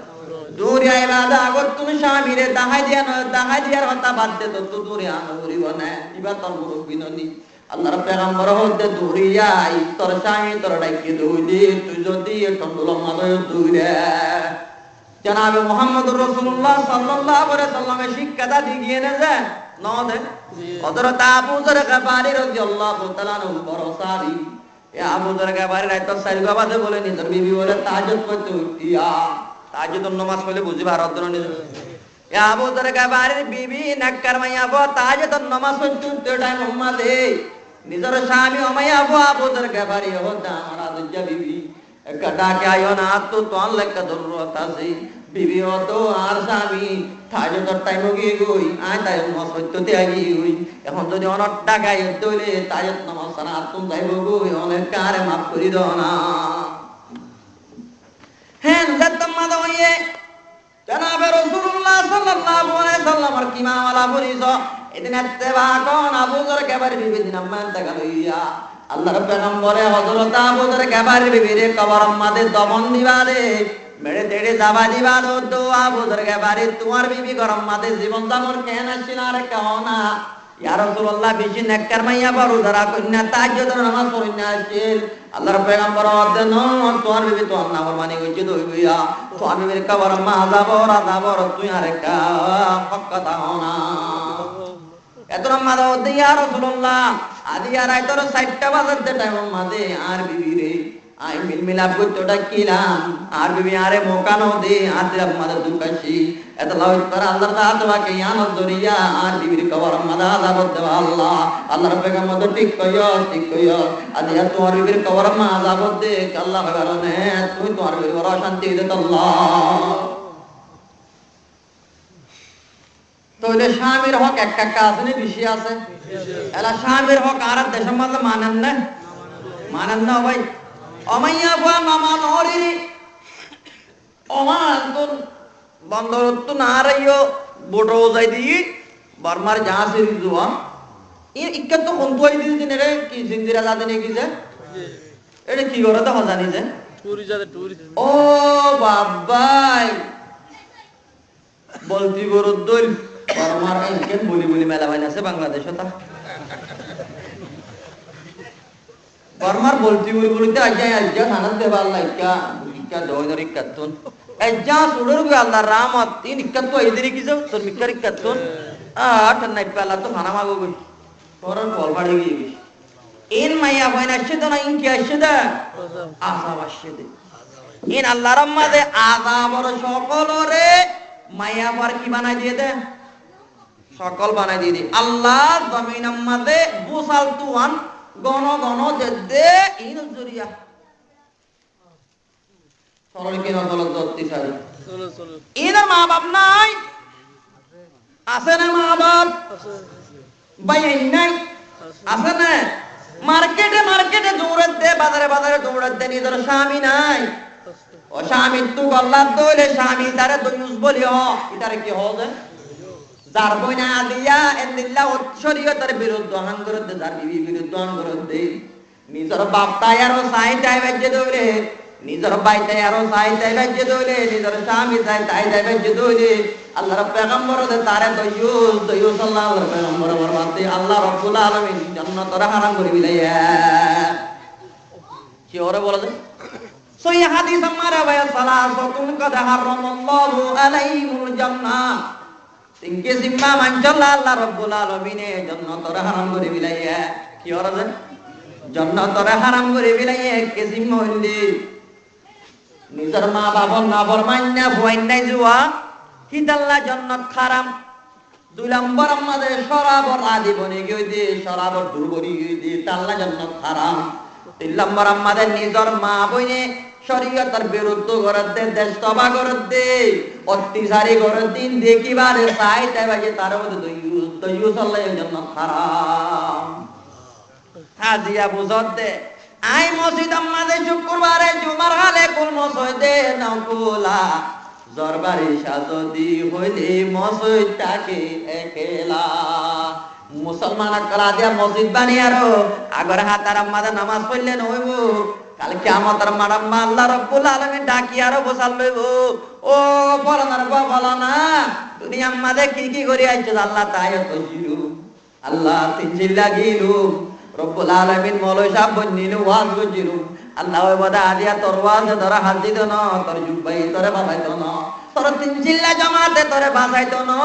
দূরে আইবা আগত তুমি স্বামীরে দাহাই দিয়ার হতা বাদ দে তো দূরে আনো করিব না ইবা তোর মুরব্বি ননি আল্লাহর পয়গম্বর হতে দূরে যাই তোর স্বামী তোর ডাকি দইলে তুই যদি টন্ডল মাদে দূরে জনাবে মুহাম্মদুর রাসূলুল্লাহ সাল্লাল্লাহু আলাইহি ওয়াসাল্লামের শিক্ষাটা দিগিয়ে না যে নদে হযরত আবু যর গফারি রাদিয়াল্লাহু তাআলা আনহু বড় সাহাবী এ আবু যর গফারি রাত সারি বাবাতে বলে নিজের বিবি বলে তাহাজ্জুদ করতে উঠিয়া তাহাজ্জুদ নামাজ পড়লে বুঝি ভারত দরনি এ আবু যর গফারির বিবি নাক্কার মাইয়া বো তাহাজ্জুদ নামাজ পড়তে উঠতে টাইম উম্মাদে নিজের স্বামী ওমাইয়া বো আবু যর গফারি হতা আমার আদুজা বিবি একটা কে আয়ো না তো তোর লেখা জরুরত আছে বিবি তো আর স্বামী তাহাজ্জুদের টাইম গিয়ে গই আয় তাই নামাজ পড়তে আগি হই এখন যদি অনেক টাকায় দইলে তাহাজ্জুদ নামাজ সারা তুমি যাইব গই অনেক কারে মাফ করি দাও না হ্যাঁ জাতম্মা দইয়ে জনাবে রাসূলুল্লাহ সাল্লাল্লাহু আলাইহি ওয়াসাল্লামের কিমাওয়ালা পরিস এদিন ইত্তেবা কোন আবু যর গফারি বিবি দিন মান টাকা লইয়া আল্লাহর পয়গম্বরে হযরত আবু যর গফারি বিবিরে কবর মাঝে দমন দিবারে মেরে তেড়ে যাবা দিবা তো আবু যর গফারি তোমার বিবি গরম মাঝে জীবন দামর কেন আসছিল আর কেও না ইয়া রাসূলুল্লাহ বেশি নেককার মাইয়া বড় ধরা কন্যা তাহাজ্জুদের নামাজ পড়িনা আসছিল আল্লাহর পয়গম্বর অদেন তোমার বিবি তো নাফরমানি কইছে দইবিয়া তোমার বিবির কবর মা আযাবর তুই আর কা হক কথা না এত মাদা ওতে ইয়া রাসূলুল্লাহ আদি আর আইতর 60টা বাজতে টাইম মাদে আর বিবি রে আই মিলমিলাপ করতে ডাকিলাম আর বিবি আরে মৌকা নাও দে আর দিলাম মাদা দুকাশি এত লাউত পর আল্লাহর দাতওয়াকে ইয়ানত দরিয়া আর বিবির কবর মাদা আযাব দেওয়া আল্লাহর পয়গম্বর ঠিক কইও আদি আর তোমার বিবির কবর মা আযাব দে আল্লাহ কারণে তুই তোমার বিবির বড় শান্তি দে আল্লাহ তোলে স্বামীর হক এক কাকা আছে না বেশি আছে এলা স্বামীর হক আর দেশের মধ্যে মানেন না ভাই অমাইয়া বা মামা নরি অমান তো বন্দরত না রাইও বোটো যাই দি বর্মার জাহাজে জুয়া ইক্কা তো কোন তুই দিন রে কি জিন্দিরা যাতে নে কি যে এটা কি করে তো জানি যে টুরি ও বাবাই বলতি বরদল বর্মার কেন বলি মেলা বাইন আছে বাংলাদেশে তা বর্মার বলতি বলিতে আজ্জা সানাত দেবা আল্লাহ ইক্কা দয়নরি কাতুন আজ্জা সুড়র গো আল্লাহ রামত তিন ইক্কাত তো এদিরে কি যাও তোর মিক্কার কাতুন আট নাই পেলা তো খানা মাগো গই তোরন বল বাড়ি গই এন মাইয়া বাইন আসছে তো না ইন কি আসছে দা আযাব আসছে দে এন আল্লাহর রহমতে আযাবর সকলরে মাইয়া বার কি বানাই দিয়ে দে সকল বানাই দিয়ে দে আল্লাহ জমিনের মধ্যে বুসাল তুয়ান গণ দে ইন জরিয়া সরল কি নজল দত্তি সারি ইন মা বাপ নাই আছে না মা বাপ ভাই নাই আছে না মার্কেটে দৌড়াত দে বাজারে দৌড়াত দে নিজের স্বামী নাই ও স্বামী তু গল্লাত দইলে স্বামী তারে দয়ুস বলিও ইতারে কি হবে যার বইনা দিয়া এন্দিল্লা শরীয়তের বিরুদ্ধে হান করতে যার বিবি বিরুদ্ধে হান করতে নিজের বাপ তাই আর সাই তাই বাজে দইলে নিজের ভাই তাই আর সাই তাই বাজে দইলে নিজের স্বামী তাই বাজে দইলে আল্লাহর পয়গম্বর তারে দয়ুস আল্লাহর পয়গম্বর বরবাদে আল্লাহ রাব্বুল আলামিন জান্নাত হারাম করে বিলাইয়া কি ওরে বলা যায় সই হাদিস আমার ভাই সালাসাতুন কদ হারামাল্লাহু আলাইহিমুল জান্নাহ তিন কিসিম মা মানজাল্লাহ আল্লাহ রাব্বুল আলামিনে জান্নাতরে হারাম করে বিলাইয়া কি হরছে জান্নাতরে হারাম করে বিলাইয়া এক কিসিম হইলি নিজের মা বাবার না ফরমান না ফুয়াইনাই জুয়া হিদাল্লাহ জান্নাত হারাম দুই নম্বর আমাদের শরাবর আদি বনে গিয়ে দিয়ে শরাবর দুর্বরি গিয়ে দিয়ে তাল্লা জান্নাত হারাম তিন নম্বর আমাদের নিজের মা বইনে শরীয়তের বিরুদ্ধ করে দে দেশ তবা করে দে অত্যাচারী করে দিন দেখিবারে চাইতে বাজে তার মধ্যে দইয়ুস আল্লাহ জান্নাত হারাম হাজিয়া বুঝত দে আই মসজিদ আমাদের শুক্রবারে জুমার হালে কুল মসজিদে নকুলা জরবারি সাজদি হইলে মসজিদটাকে একলা মুসলমান করা দিয়া মসজিদ বানিয়ারো আগর হাতার আমাদের নামাজ পড়লে নইব কাল কিয়ামতের মারাম্মা আল্লাহ রাব্বুল আলামিন ডাকি আরো বসাল লইব ও ফলানার বা ফলানা দুনিয়া আমাদের কি কি করি আইছো আল্লাহ তাই তো জিরু আল্লাহ তিন জিল্লা গিলু রব্বুল আলামিন মৌলাই সাহেব বন্নিল ওয়াজ গজিরু আল্লাহ ওই বদা আদিয়া তোর ওয়াজ ধরা হাজি দন তোর জুবাই তোরে বাবাইতো না তোর তিন জিল্লা জামাতে তোরে বাসাইতো না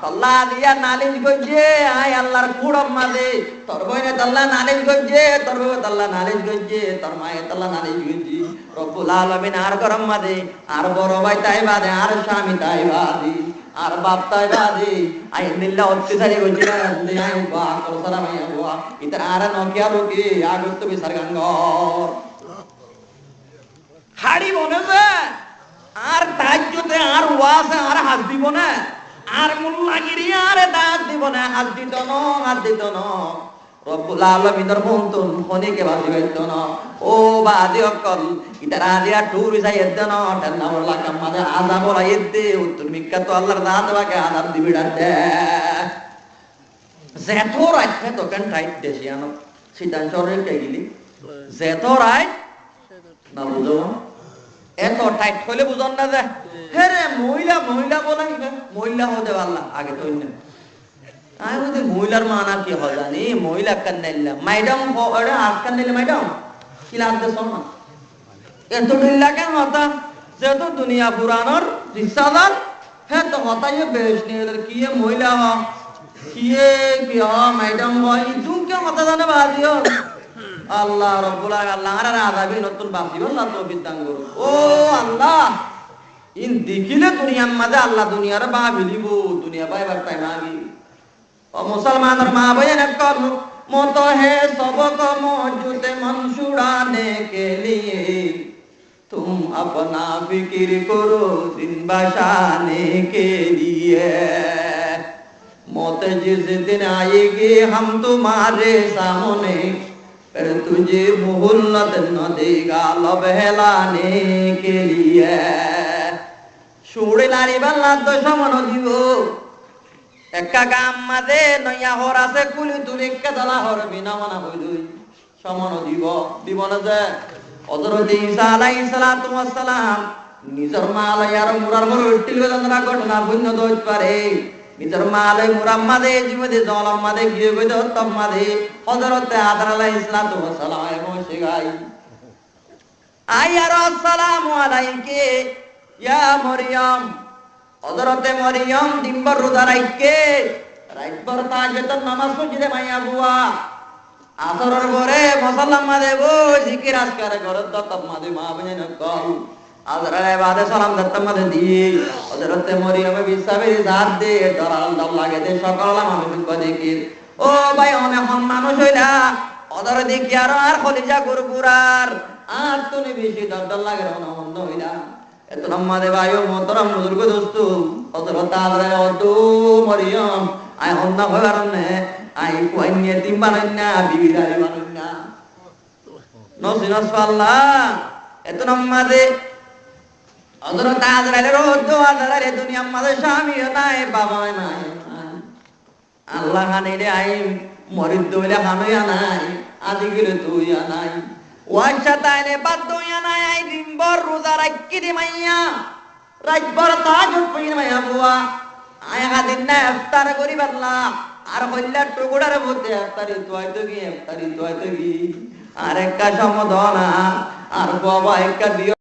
আল্লাহ দিয়া নালিশ গজে আয় আল্লাহর কুড়ম মাঝে তোর বইনে আল্লাহ নালিশ গজে তোর বই আল্লাহ নালিশ গজে তোর মায়ে আল্লাহ নালিশ গজে রব্বুল আলামিন আর গরম মাঝে আর বড় ভাই তাই বাদে আর স্বামী তাই বাদি আর বাপ তাই বাদি আই নিল্লা অত্যাচারী গজে আই বা কর সালাম আই বাবা ইতার আর নকিয়া রোকি আগস্ত বিসার গাঙ্গর হাড়ি বনে যে আর তাজ্জুদে আর ওয়াজে আর হাত দিব না আর মুল্লাগিরি আর দাঁত দিব না হাত দিত না রব্বুল আলামিনের মন্তন ফনিকে বাজি হইতো না ও বাদি অকল ইতারা দিয়া টুরি যাই এদ্দ না ঠান্ডা বলা কামাদে আযা বলা এদ্দে উত্তর মিক্কা তো আল্লাহর দাঁত বাকে আযাব দিবি ডাতে যেতো রাইতে তো কেন টাইট দেশিয়ানো সিটান চরে কে গিলি যেতো রাইট না বুঝো এত টাইট হইলে বুঝন না যে হেরে মহিলা বলাই মহিলা হতে আল্লাহ আগে তো না আই বলতে মহিলার মানা কি হয় জানি মহিলা কান্নাইলা ম্যাডাম ওরে আজ কান্নাইলা ম্যাডাম কি লাগতে শোনা এত ঢিল্লা কেন হতা যেত দুনিয়া পুরানোর রিসাদার হ্যাঁ তো হতাই বেশ নিয়ে কি মহিলা হ কি ম্যাডাম হয় তুমি কেউ হতা জানে বাজিও আল্লাহ রাব্বুল আল্লাহ আর আযাবি নতুন বাসি আল্লাহ তৌফিক দান করো ও আল্লাহ ইন দেখিলে দুনিয়ার মাঝে আল্লাহ দুনিয়ার বা বিলিব দুনিয়া পাইবার টাইম আগি ও মুসলমানের মা বয়ান কর মত হে সবক মौजूद मन छुड़ाने के लिए तुम अपना फिक्र करो दिन बचाने के लिए मौत जिस दिन आएगी हम तुम्हारे सामने पर तुझे मोहल्लत न देगा लब हेलाने के लिए सुड़े लारी बल्ला तो समन দিব একা গাম মাঝে নয়া হর আছে কুলি তুলি কে দলা হর বিনা মানা হইলই সমন দিব না যে হযরত ঈসা আলাইহিস সালাতু ওয়াস সালাম নিজের মালায়ার মুরার মর উঠিল গদরা ঘটনা ভিন্ন দইত পারে নিজের মালে মুরাম্মাদে জীবদে জলাম্মাদে গিয়ে গইদ তম্মাদে হযরত আদম আলাইহিস সালাতু ওয়াস সালাম বসে গাই আয়ার আসসালামু আলাইকে ইয়া মরিয়ম হযরতে মরিয়ম দিনভর রোজা রাখকে রাতভর তাহাজ্জুদ নামাজ পড়িতে মাইয়া বুয়া আসরের পরে মুসলমান দেব জিকির আজকার করত তম্মাদে মা বনেন কল আজরালে বাদে সালাম দত্তমাদে দি হযরতে মরিয়ম বিসাবের জাত দে দরাল দম লাগে দে সকাল আমি দেখি ও ভাই অনে হন মানুষ হইলা ওদের দেখি আর খলিজা গুরগুরার আর তুমি বেশি দরদর লাগে না অন্য হইলা এত নামাদে ভাই ও মোহতরম বুজুর্গ দোস্ত হযরত আদরে অদু মরিয়ম আই হন্না হইবার নে আই কোয়াইনে তিন বানাইনা বিবিদারি বানাইনা নসিনাস আল্লাহ এত নামাদে হযরত আদরে অদু আদরে দুনিয়া মাঝে স্বামী নাই বাবা নাই আল্লাহ হানিরে আই মরিদ দইলে হানুয়া নাই আদি গিরে তুইয়া নাই ওয়াশা তাইলে বাদ দইয়া নাই আই দিনভর রোজা রাখি দি মাইয়া রাতভর তাহাজ্জুদ পড়ি মাইয়া বুয়া আই হাদিন না ইফতার করি বাল্লা আর হইলা টুকুড়ার মধ্যে ইফতারি তোয়াইতো কি আর একটা সমাধান আর বাবা একটা